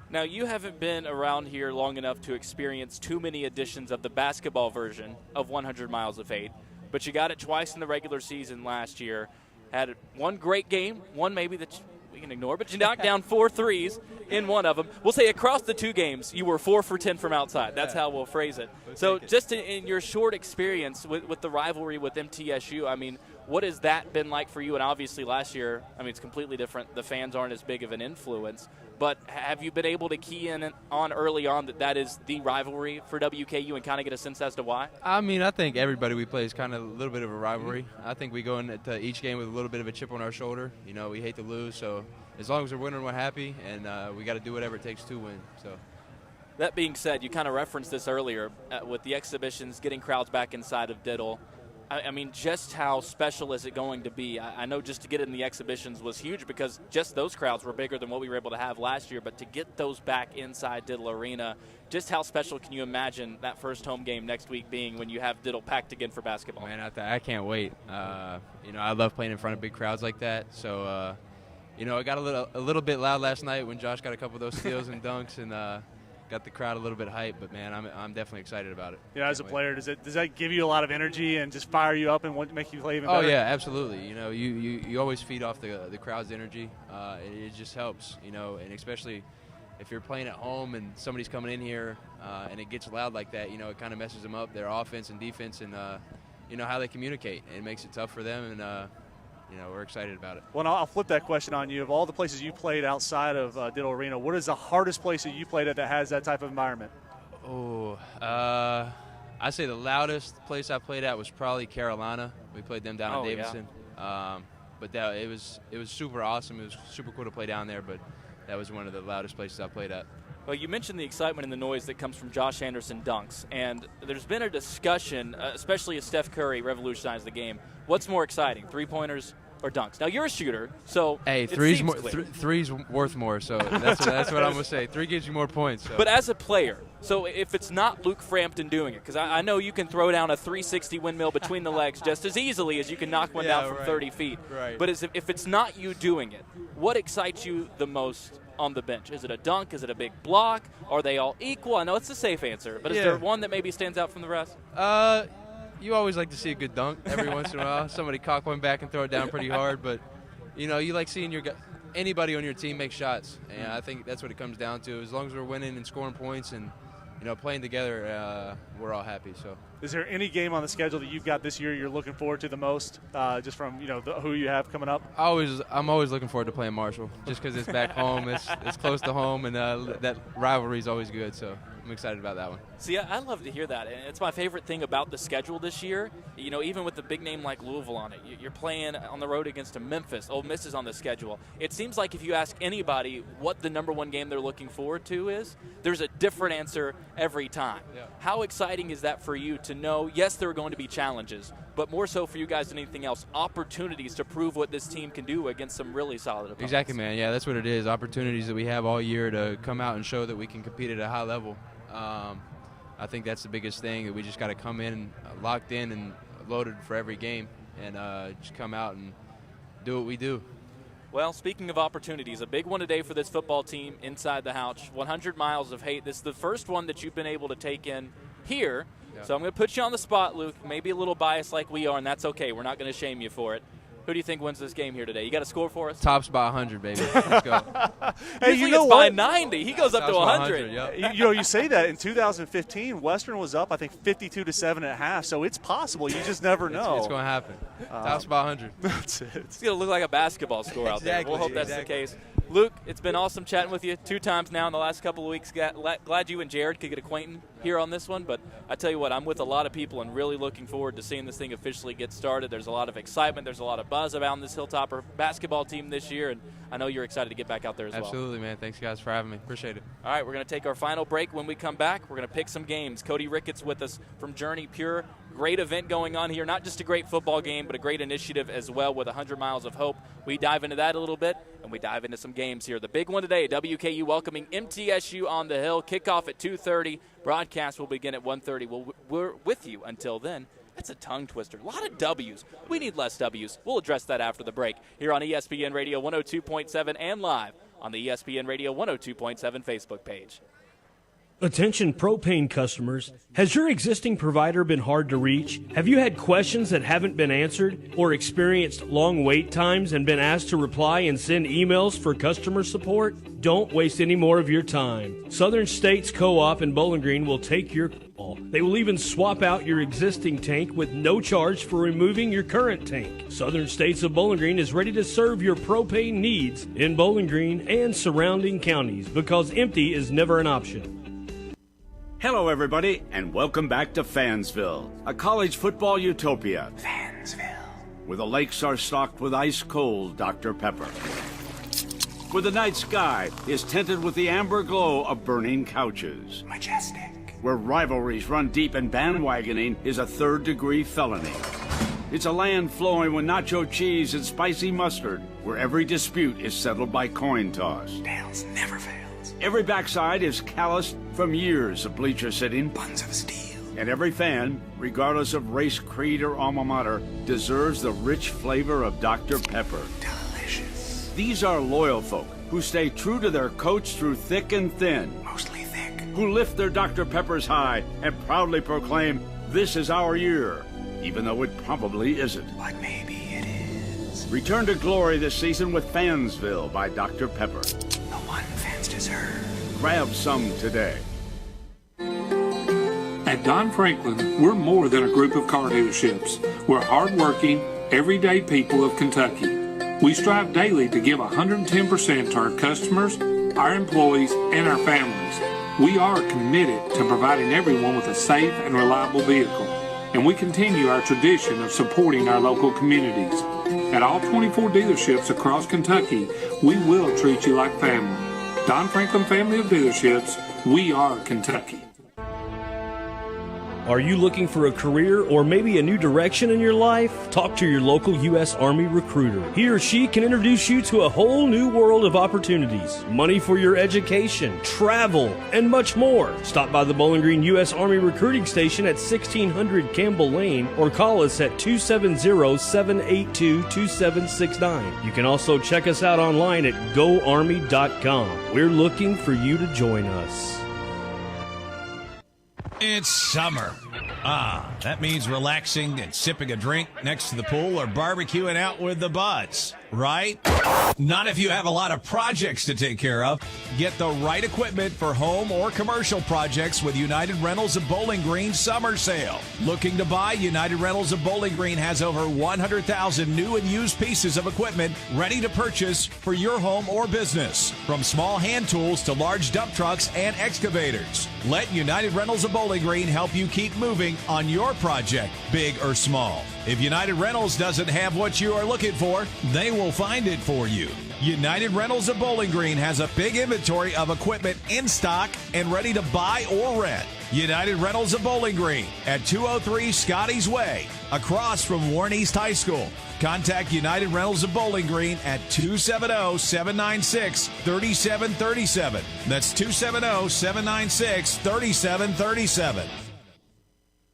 Now, you haven't been around here long enough to experience too many editions of the basketball version of 100 Miles of Hate, but you got it twice in the regular season last year. Had one great game, one maybe that we can ignore, but you knocked down 4 threes in one of them. We'll say across the 2 games, you were 4 for 10 from outside. That's how we'll phrase it. So just in your short experience with the rivalry with MTSU, I mean, what has that been like for you? And obviously last year, I mean, it's completely different. The fans aren't as big of an influence. But have you been able to key in on early on that is the rivalry for WKU and kind of get a sense as to why? I mean, I think everybody we play is kind of a little bit of a rivalry. I think we go into each game with a little bit of a chip on our shoulder. You know, we hate to lose, so as long as we're winning, we're happy, and we got to do whatever it takes to win. So. That being said, you kind of referenced this earlier with the exhibitions, getting crowds back inside of Diddle. I mean, just how special is it going to be? I know just to get in the exhibitions was huge because just those crowds were bigger than what we were able to have last year. But to get those back inside Diddle Arena, just how special can you imagine that first home game next week being when you have Diddle packed again for basketball? Man, I can't wait. You know, I love playing in front of big crowds like that. So, you know, it got a little bit loud last night when Josh got a couple of those steals and dunks and got the crowd a little bit hyped, but man, I'm definitely excited about it. Yeah, as a player, does that give you a lot of energy and just fire you up and want to make you play even better? Oh yeah, absolutely. You know, you always feed off the crowd's energy. It just helps, you know, and especially if you're playing at home and somebody's coming in here and it gets loud like that, you know, it kind of messes them up, their offense and defense, and you know how they communicate. It makes it tough for them, and you know, we're excited about it. Well, I'll flip that question on you. Of all the places you played outside of Diddle Arena, what is the hardest place that you played at that has that type of environment? Oh, I'd say the loudest place I played at was probably Carolina. We played them down in Davidson. Yeah. But it was super awesome. It was super cool to play down there. But that was one of the loudest places I played at. Well, you mentioned the excitement and the noise that comes from Josh Anderson dunks, and there's been a discussion, especially as Steph Curry revolutionized the game. What's more exciting, three-pointers or dunks? Now, you're a shooter, so hey, three's worth more, so that's what I'm going to say. 3 gives you more points. So. But as a player, so if it's not Luke Frampton doing it, because I know you can throw down a 360 windmill between the legs just as easily as you can knock one down from 30 feet. Right. But if it's not you doing it, what excites you the most on the bench? Is it a dunk? Is it a big block? Are they all equal? I know it's a safe answer, but is there one that maybe stands out from the rest? You always like to see a good dunk every once in a while. Somebody cock one back and throw it down pretty hard, but you like seeing anybody on your team make shots, and I think that's what it comes down to. As long as we're winning and scoring points and playing together, we're all happy. So, is there any game on the schedule that you've got this year you're looking forward to the most, just from who you have coming up? I'm always looking forward to playing Marshall, just because it's back home, it's close to home, and that rivalry is always good. So I'm excited about that one. See, I love to hear that, and it's my favorite thing about the schedule this year. Even with the big name like Louisville on it, you're playing on the road against a Memphis. Ole Miss is on the schedule. It seems like if you ask anybody what the number one game they're looking forward to is, there's a different answer every time. Yeah. How exciting is that for you to know, yes, there are going to be challenges, but more so for you guys than anything else, opportunities to prove what this team can do against some really solid opponents? Exactly, man. Yeah, that's what it is. Opportunities that we have all year to come out and show that we can compete at a high level. I think that's the biggest thing, that we just got to come in locked in and loaded for every game and just come out and do what we do. Well, speaking of opportunities, a big one today for this football team inside the house, 100 miles of hate. This is the first one that you've been able to take in here. Yeah. So I'm going to put you on the spot, Luke. Maybe a little biased like we are, and that's okay. We're not going to shame you for it. Who do you think wins this game here today? You got a score for us? Tops by 100, baby. Let's go. Hey, usually it's by 90. He goes up to 100. Yep. You say that in 2015, Western was up, I think, 52-7 at half. So it's possible. You just never know. It's going to happen. Tops by 100. That's it. It's going to look like a basketball score out there. We'll hope that's the case. Luke, it's been awesome chatting with you 2 times now in the last couple of weeks. Glad you and Jared could get acquainted here on this one. But I tell you what, I'm with a lot of people and really looking forward to seeing this thing officially get started. There's a lot of excitement. There's a lot of buzz around this Hilltopper basketball team this year. And I know you're excited to get back out there as well. Absolutely, man. Thanks, guys, for having me. Appreciate it. All right, we're going to take our final break. When we come back, we're going to pick some games. Cody Ricketts with us from JourneyPure. Great event going on here. Not just a great football game, but a great initiative as well with 100 Miles of Hope. We dive into that a little bit, and we dive into some games here. The big one today, WKU welcoming MTSU on the Hill. Kickoff at 2:30. Broadcast will begin at 1:30. We're with you until then. That's a tongue twister. A lot of W's. We need less W's. We'll address that after the break here on ESPN Radio 102.7 and live on the ESPN Radio 102.7 Facebook page. Attention propane customers. Has your existing provider been hard to reach? Have you had questions that haven't been answered or experienced long wait times and been asked to reply and send emails for customer support? Don't waste any more of your time. Southern States Co-op in Bowling Green will take your call. They will even swap out your existing tank with no charge for removing your current tank. Southern States of Bowling Green is ready to serve your propane needs in Bowling Green and surrounding counties because empty is never an option. Hello, everybody, and welcome back to Fansville, a college football utopia. Fansville. Where the lakes are stocked with ice-cold Dr. Pepper. Where the night sky is tinted with the amber glow of burning couches. Majestic. Where rivalries run deep and bandwagoning is a third-degree felony. It's a land flowing with nacho cheese and spicy mustard, where every dispute is settled by coin toss. Tails never fails. Every backside is calloused from years of bleacher sitting. Buns of steel. And every fan, regardless of race, creed, or alma mater, deserves the rich flavor of Dr. Pepper. Delicious. These are loyal folk who stay true to their coach through thick and thin. Mostly thick. Who lift their Dr. Peppers high and proudly proclaim, "This is our year," even though it probably isn't. But maybe it is. Return to glory this season with Fansville by Dr. Pepper. The one fans deserve. Grab some today. At Don Franklin, we're more than a group of car dealerships. We're hardworking, everyday people of Kentucky. We strive daily to give 110% to our customers, our employees, and our families. We are committed to providing everyone with a safe and reliable vehicle, and we continue our tradition of supporting our local communities. At all 24 dealerships across Kentucky, we will treat you like family. Don Franklin Family of Dealerships, we are Kentucky. Are you looking for a career or maybe a new direction in your life? Talk to your local U.S. Army recruiter. He or she can introduce you to a whole new world of opportunities, money for your education, travel, and much more. Stop by the Bowling Green U.S. Army Recruiting Station at 1600 Campbell Lane or call us at 270-782-2769. You can also check us out online at goarmy.com. We're looking for you to join us. It's summer. That means relaxing and sipping a drink next to the pool or barbecuing out with the buds, right? Not if you have a lot of projects to take care of. Get the right equipment for home or commercial projects with United Rentals of Bowling Green Summer Sale. Looking to buy? United Rentals of Bowling Green has over 100,000 new and used pieces of equipment ready to purchase for your home or business. From small hand tools to large dump trucks and excavators. Let United Rentals of Bowling Green help you keep moving on your project, big or small. If United Rentals doesn't have what you are looking for, they will find it for you. United Rentals of Bowling Green has a big inventory of equipment in stock and ready to buy or rent. United Rentals of Bowling Green at 203 Scotty's Way, across from Warren East High School. Contact United Rentals of Bowling Green at 270-796-3737. That's 270-796-3737.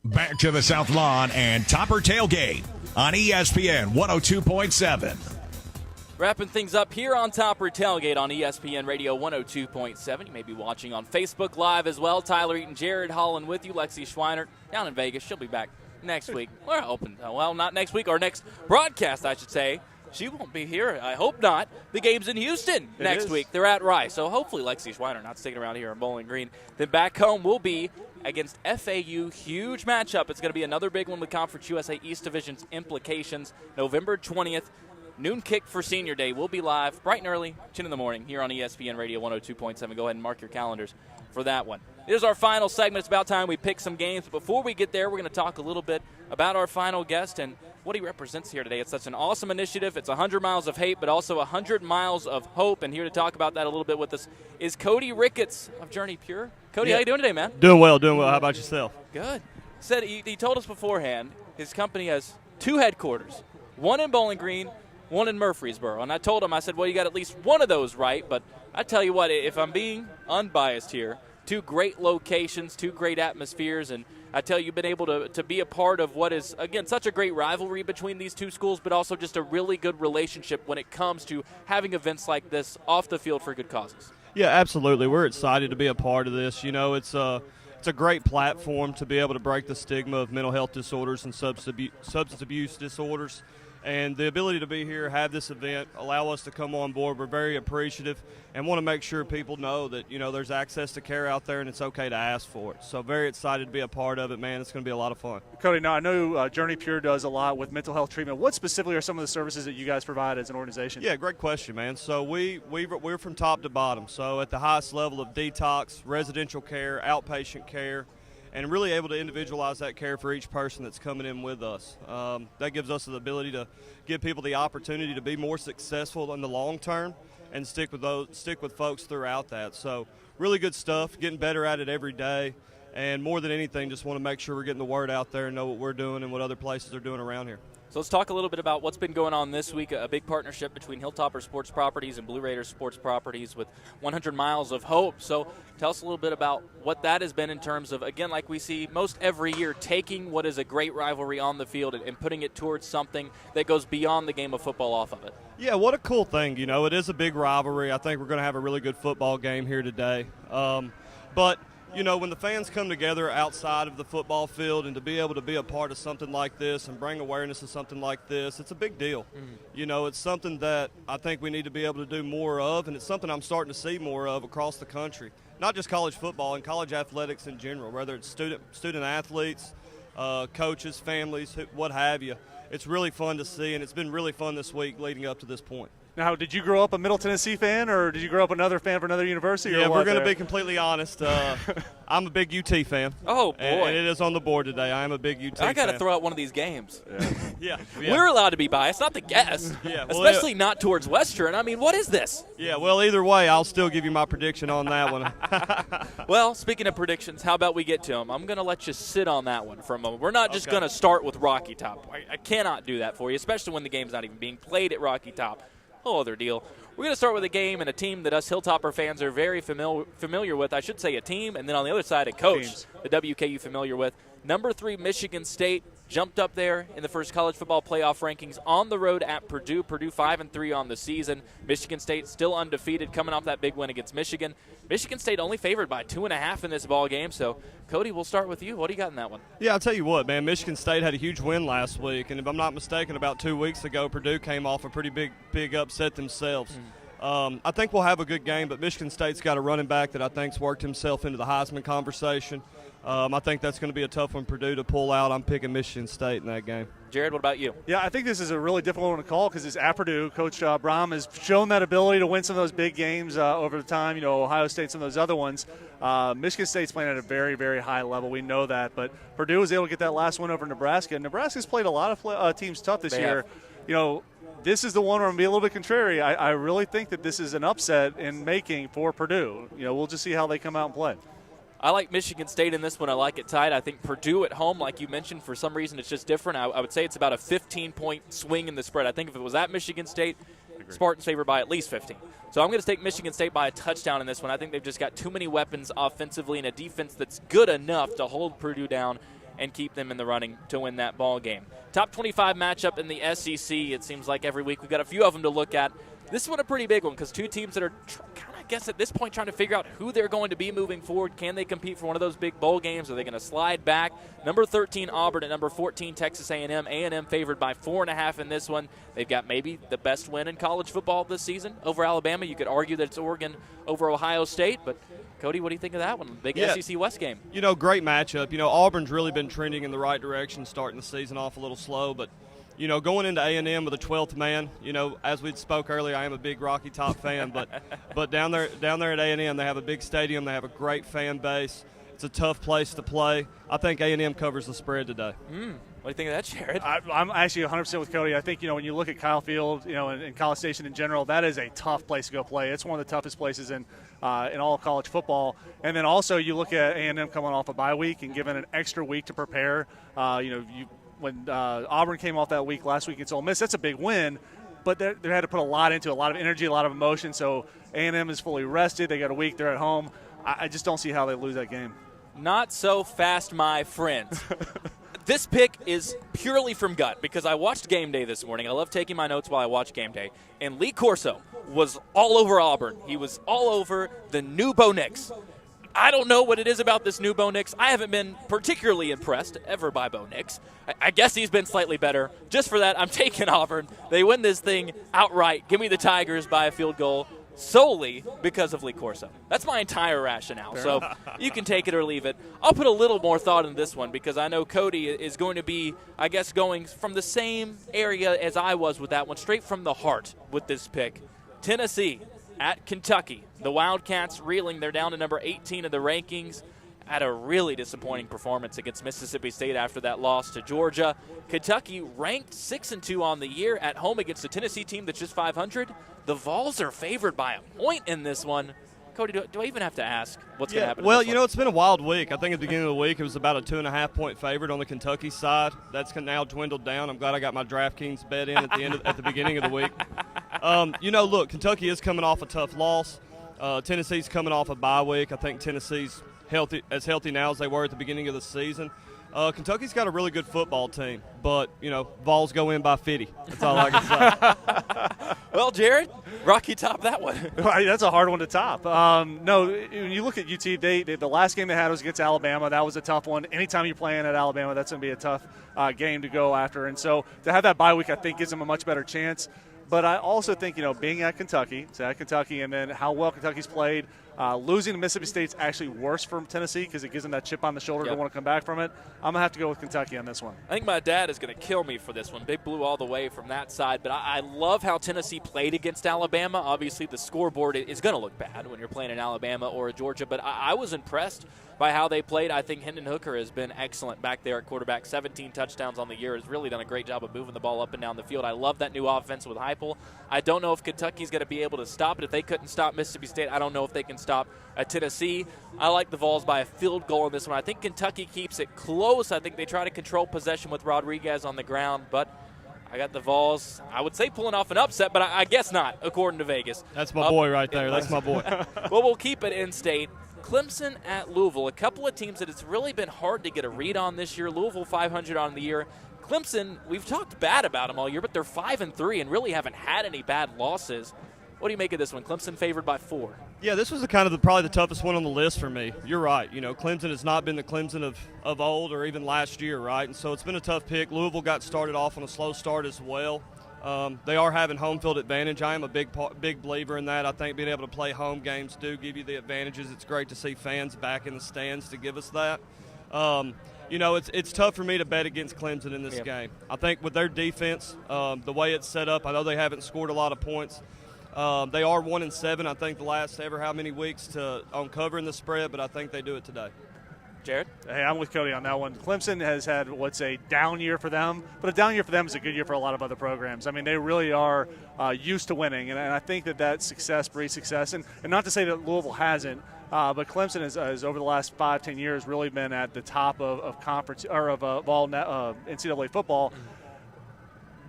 Back to the South Lawn and Topper Tailgate on ESPN 102.7. Wrapping things up here on Topper Tailgate on ESPN Radio 102.7. You may be watching on Facebook Live as well. Tyler Eaton, Jared Holland with you. Lexi Schweinert down in Vegas. She'll be back next week. We're open. Well, not next week. Our next broadcast, I should say. She won't be here. I hope not. The game's in Houston next week. They're at Rice. So hopefully Lexi Schweinert not sticking around here in Bowling Green. Then back home will be against FAU. Huge matchup. It's going to be another big one with Conference USA East Division's implications. November 20th. Noon kick for Senior Day. We'll be live bright and early, 10 in the morning, here on ESPN Radio 102.7. Go ahead and mark your calendars for that one. It is our final segment. It's about time we pick some games. But before we get there, we're going to talk a little bit about our final guest and what he represents here today. It's such an awesome initiative. It's 100 miles of hate, but also 100 miles of hope. And here to talk about that a little bit with us is Cody Ricketts of JourneyPure. Cody, how you doing today, man? Doing well. How about yourself? Good. Said he told us beforehand his company has two headquarters, one in Bowling Green, one in Murfreesboro. And I told him, I said, well, you got at least one of those right. But I tell you what, if I'm being unbiased here, two great locations, two great atmospheres, and I tell you, you've been able to be a part of what is, again, such a great rivalry between these two schools, but also just a really good relationship when it comes to having events like this off the field for good causes. Yeah, absolutely. We're excited to be a part of this. You know, it's a great platform to be able to break the stigma of mental health disorders and substance abuse disorders. And the ability to be here, have this event, allow us to come on board. We're very appreciative and want to make sure people know that, you know, there's access to care out there and it's okay to ask for it. So very excited to be a part of it, man. It's going to be a lot of fun. Cody, now I know JourneyPure does a lot with mental health treatment. What specifically are some of the services that you guys provide as an organization? Yeah, great question, man. So we're from top to bottom. So at the highest level of detox, residential care, outpatient care, and really able to individualize that care for each person that's coming in with us. That gives us the ability to give people the opportunity to be more successful in the long term and stick with folks throughout that. So really good stuff, getting better at it every day, and more than anything, just want to make sure we're getting the word out there and know what we're doing and what other places are doing around here. So let's talk a little bit about what's been going on this week, a big partnership between Hilltopper Sports Properties and Blue Raiders Sports Properties with 100 Miles of Hope. So tell us a little bit about what that has been in terms of, again, like we see most every year, taking what is a great rivalry on the field and putting it towards something that goes beyond the game of football off of it. Yeah, what a cool thing. You know, it is a big rivalry. I think we're going to have a really good football game here today. But you know, when the fans come together outside of the football field and to be able to be a part of something like this and bring awareness to something like this, it's a big deal. You know, it's something that I think we need to be able to do more of, and it's something I'm starting to see more of across the country. Not just college football and college athletics in general, whether it's student athletes, coaches, families, what have you. It's really fun to see, and it's been really fun this week leading up to this point. Now, did you grow up a Middle Tennessee fan, or did you grow up another fan for another university? Yeah, or we're going to there? be completely honest. I'm a big UT fan. Oh, boy. And it is on the board today. I am a big UT fan. I got to throw out one of these games. Yeah. We're allowed to be biased, not the guest. Yeah, well, especially not towards Western. I mean, what is this? Yeah, well, either way, I'll still give you my prediction on that one. Well, speaking of predictions, how about we get to them? I'm going to let you sit on that one for a moment. We're not just going to start with Rocky Top. I cannot do that for you, especially when the game's not even being played at Rocky Top. Whole other deal. We're going to start with a game and a team that us Hilltopper fans are very familiar with. I should say a team, and then on the other side, a coach, the WKU familiar with. Number 3, Michigan State jumped up there in the first college football playoff rankings on the road at Purdue. Purdue 5-3 on the season. Michigan State still undefeated, coming off that big win against Michigan. Michigan State only favored by 2.5 in this ball game. So, Cody, we'll start with you. What do you got in that one? Yeah, I'll tell you what, man. Michigan State had a huge win last week, and if I'm not mistaken, about 2 weeks ago, Purdue came off a pretty big upset themselves. I think we'll have a good game, but Michigan State's got a running back that I think's worked himself into the Heisman conversation. I think that's going to be a tough one for Purdue to pull out. I'm picking Michigan State in that game. Jared, what about you? Yeah, I think this is a really difficult one to call because it's at Purdue. Coach Brom has shown that ability to win some of those big games over the time. You know, Ohio State, some of those other ones. Michigan State's playing at a very, very high level. We know that. But Purdue was able to get that last win over Nebraska. Nebraska's played a lot of teams tough this year. You know, this is the one where I'm going to be a little bit contrary. I really think that this is an upset in making for Purdue. You know, we'll just see how they come out and play. I like Michigan State in this one. I like it tight. I think Purdue at home, like you mentioned, for some reason it's just different. I would say it's about a 15-point swing in the spread. I think if it was at Michigan State, Spartans favored by at least 15. So I'm going to take Michigan State by a touchdown in this one. I think they've just got too many weapons offensively and a defense that's good enough to hold Purdue down and keep them in the running to win that ball game. Top 25 matchup in the SEC. It seems like every week we've got a few of them to look at. This one a pretty big one because two teams that are I guess at this point trying to figure out who they're going to be moving forward. Can they compete for one of those big bowl games? Are they going to slide back? Number 13 Auburn at number 14 Texas A&M. A&M favored by 4.5 in this one. They've got maybe the best win in college football this season over Alabama. You could argue that it's Oregon over Ohio State, but Cody, what do you think of that one? Big SEC West game. You know, great matchup. You know, Auburn's really been trending in the right direction, starting the season off a little slow, but you know, going into A&M with a 12th man, you know, as we spoke earlier, I am a big Rocky Top fan, but down there at A&M, they have a big stadium, they have a great fan base. It's a tough place to play. I think A&M covers the spread today. What do you think of that, Jared? I'm actually 100% with Cody. I think, you know, when you look at Kyle Field, you know, and College Station in general, that is a tough place to go play. It's one of the toughest places in all of college football. And then also you look at A&M coming off a bye week and given an extra week to prepare. When Auburn came off that week last week against Ole Miss, that's a big win, but they had to put a lot into it, a lot of energy, a lot of emotion. So A&M is fully rested. They got a week. They're at home. I just don't see how they lose that game. Not so fast, my friends. This pick is purely from gut because I watched Game Day this morning. I love taking my notes while I watch Game Day. And Lee Corso was all over Auburn. He was all over the new Bo Nix. I don't know what it is about this new Bo Nix. I haven't been particularly impressed ever by Bo Nix. I guess he's been slightly better. Just for that, I'm taking Auburn. They win this thing outright. Give me the Tigers by a field goal solely because of Lee Corso. That's my entire rationale. So you can take it or leave it. I'll put a little more thought in this one because I know Cody is going to be, I guess, going from the same area as I was with that one, straight from the heart with this pick. Tennessee at Kentucky. The Wildcats reeling. They're down to number 18 in the rankings. Had a really disappointing performance against Mississippi State after that loss to Georgia. Kentucky ranked 6-2 on the year at home against a Tennessee team that's just 500. The Vols are favored by a point in this one. Cody, do I even have to ask what's going to happen? Well, you know, it's been a wild week. I think at the beginning of the week it was about a 2.5-point favorite on the Kentucky side. That's now dwindled down. I'm glad I got my DraftKings bet in at the beginning of the week. You know, look, Kentucky is coming off a tough loss. Tennessee's coming off a bye week. I think Tennessee's healthy now as they were at the beginning of the season. Kentucky's got a really good football team, but, you know, Vols go in by 50. That's all I can say. Well, Jared, Rocky top that one. That's a hard one to top. No, when you look at UT, the last game they had was against Alabama. That was a tough one. Anytime you're playing at Alabama, that's going to be a tough game to go after. And so to have that bye week, I think, gives them a much better chance. But I also think, being at Kentucky, and then how well Kentucky's played, losing to Mississippi State's actually worse for Tennessee because it gives them that chip on the shoulder to want to come back from it. I'm going to have to go with Kentucky on this one. I think my dad is going to kill me for this one. Big Blue all the way from that side. But I love how Tennessee played against Alabama. Obviously, the scoreboard is going to look bad when you're playing in Alabama or Georgia. But I was impressed by how they played. I think Hendon Hooker has been excellent back there at quarterback. 17 touchdowns on the year. Has really done a great job of moving the ball up and down the field. I love that new offense with Heupel. I don't know if Kentucky's going to be able to stop it. If they couldn't stop Mississippi State, I don't know if they can stop Tennessee. I like the Vols by a field goal in this one. I think Kentucky keeps it close. I think they try to control possession with Rodriguez on the ground, but I got the Vols, I would say, pulling off an upset, but I guess not, according to Vegas. That's my boy right there. That's my boy. Well, we'll keep it in-state. Clemson at Louisville, a couple of teams that it's really been hard to get a read on this year. Louisville 500 on the year. Clemson, we've talked bad about them all year, but they're 5-3 and really haven't had any bad losses. What do you make of this one? Clemson favored by 4. Yeah, this was probably the toughest one on the list for me. You're right. Clemson has not been the Clemson of old or even last year, right? And so it's been a tough pick. Louisville got started off on a slow start as well. They are having home field advantage. I am a big believer in that. I think being able to play home games do give you the advantages. It's great to see fans back in the stands to give us that. It's tough for me to bet against Clemson in this game. I think with their defense, the way it's set up, I know they haven't scored a lot of points. They are 1-7, I think, the last ever how many weeks on covering the spread, but I think they do it today. Jared? Hey, I'm with Cody on that one. Clemson has had what's a down year for them, but a down year for them is a good year for a lot of other programs. I mean, they really are used to winning, and I think that success breeds success. And not to say that Louisville hasn't, but Clemson has over the last 5-10 years really been at the top of conference or of all NCAA football.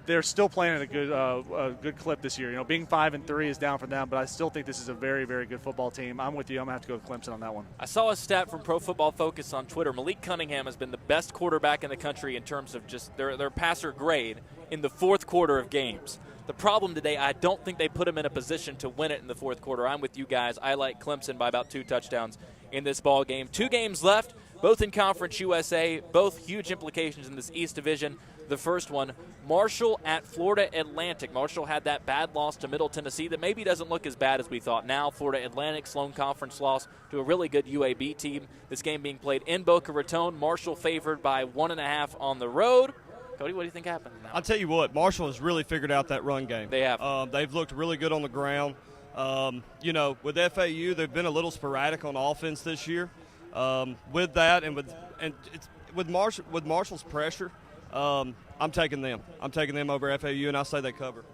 They're still playing at a good clip this year. Being 5-3 is down for them, but I still think this is a very, very good football team. I'm with you. I'm going to have to go with Clemson on that one. I saw a stat from Pro Football Focus on Twitter. Malik Cunningham has been the best quarterback in the country in terms of just their passer grade in the fourth quarter of games. The problem today, I don't think they put him in a position to win it in the fourth quarter. I'm with you guys. I like Clemson by about 2 touchdowns in this ball game. 2 games left, both in Conference USA, both huge implications in this East Division. The first one, Marshall at Florida Atlantic. Marshall had that bad loss to Middle Tennessee that maybe doesn't look as bad as we thought. Now Florida Atlantic, Sloan Conference loss to a really good UAB team. This game being played in Boca Raton. Marshall favored by 1.5 on the road. Cody, what do you think happened? I'll tell you what, Marshall has really figured out that run game. They have. They've looked really good on the ground. With FAU, they've been a little sporadic on offense this year. With that and with Marshall's pressure, I'm taking them. I'm taking them over FAU, and I'll say they cover.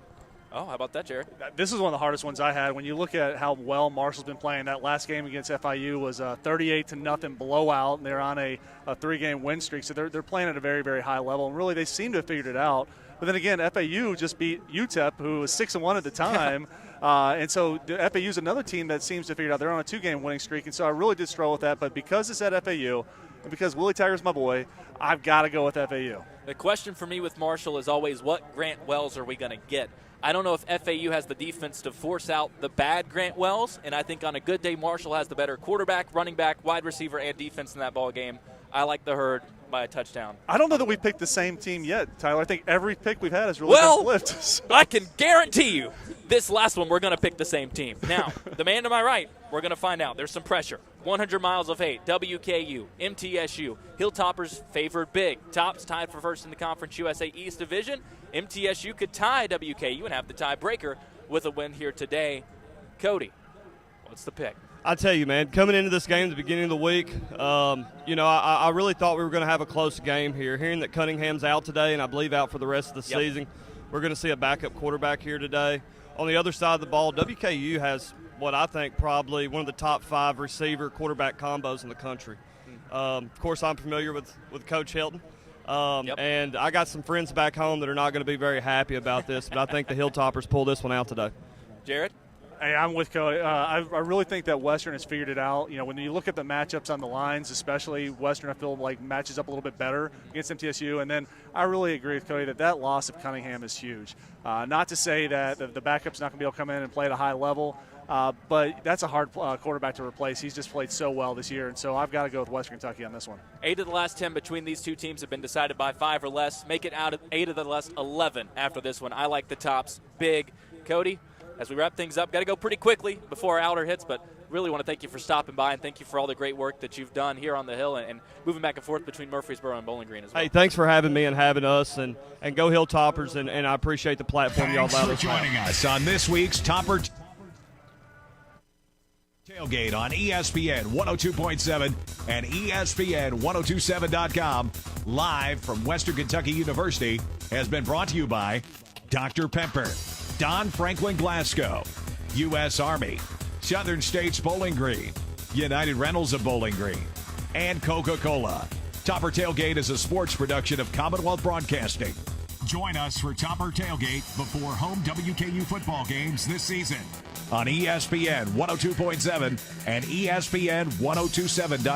Oh, how about that, Jared? This is one of the hardest ones I had. When you look at how well Marshall's been playing, that last game against FIU was a 38-0 blowout, and they're on a 3-game win streak. So they're playing at a very, very high level, and really they seem to have figured it out. But then again, FAU just beat UTEP, who was 6-1 at the time. And so FAU is another team that seems to figure it out. They're on a 2-game winning streak, and so I really did struggle with that. But because it's at FAU and because Willie Tiger's my boy, I've got to go with FAU. The question for me with Marshall is always, what Grant Wells are we going to get? I don't know if FAU has the defense to force out the bad Grant Wells, and I think on a good day, Marshall has the better quarterback, running back, wide receiver, and defense in that ball game. I like the Herd by a touchdown. I don't know that we picked the same team yet, Tyler. I think every pick we've had has really been flipped. So. I can guarantee you this last one we're going to pick the same team. Now, the man to my right, we're going to find out. There's some pressure. 100 Miles of Hate, WKU, MTSU. Hilltoppers favored big. Tops tied for first in the Conference USA East Division. MTSU could tie WKU and have the tiebreaker with a win here today. Cody, what's the pick? I tell you, man, coming into this game at the beginning of the week, I really thought we were going to have a close game here. Hearing that Cunningham's out today and I believe out for the rest of the season, we're going to see a backup quarterback here today. On the other side of the ball, WKU has what I think probably one of the top 5 receiver quarterback combos in the country. Of course, I'm familiar with Coach Hilton. And I got some friends back home that are not going to be very happy about this, but I think the Hilltoppers pull this one out today. Jared? Hey, I'm with Cody. I really think that Western has figured it out. When you look at the matchups on the lines, especially Western, I feel like matches up a little bit better against MTSU. And then I really agree with Cody that loss of Cunningham is huge. Not to say that the backup's not going to be able to come in and play at a high level, but that's a hard quarterback to replace. He's just played so well this year, and so I've got to go with Western Kentucky on this one. 8 of the last 10 between these two teams have been decided by 5 or less. Make it out of 8 of the last 11 after this one. I like the Tops big. Cody, as we wrap things up, got to go pretty quickly before our outer hits, but really want to thank you for stopping by and thank you for all the great work that you've done here on the Hill and moving back and forth between Murfreesboro and Bowling Green as well. Hey, thanks for having me and having us, and go Hilltoppers, and I appreciate the platform y'all allowed us. Thanks for joining us on this week's Topper Tailgate on ESPN 102.7 and ESPN1027.com, live from Western Kentucky University, has been brought to you by Dr. Pepper, Don Franklin Glasgow, U.S. Army, Southern States Bowling Green, United Rentals of Bowling Green, and Coca-Cola. Topper Tailgate is a sports production of Commonwealth Broadcasting. Join us for Topper Tailgate before home WKU football games this season on ESPN 102.7 and ESPN1027.com.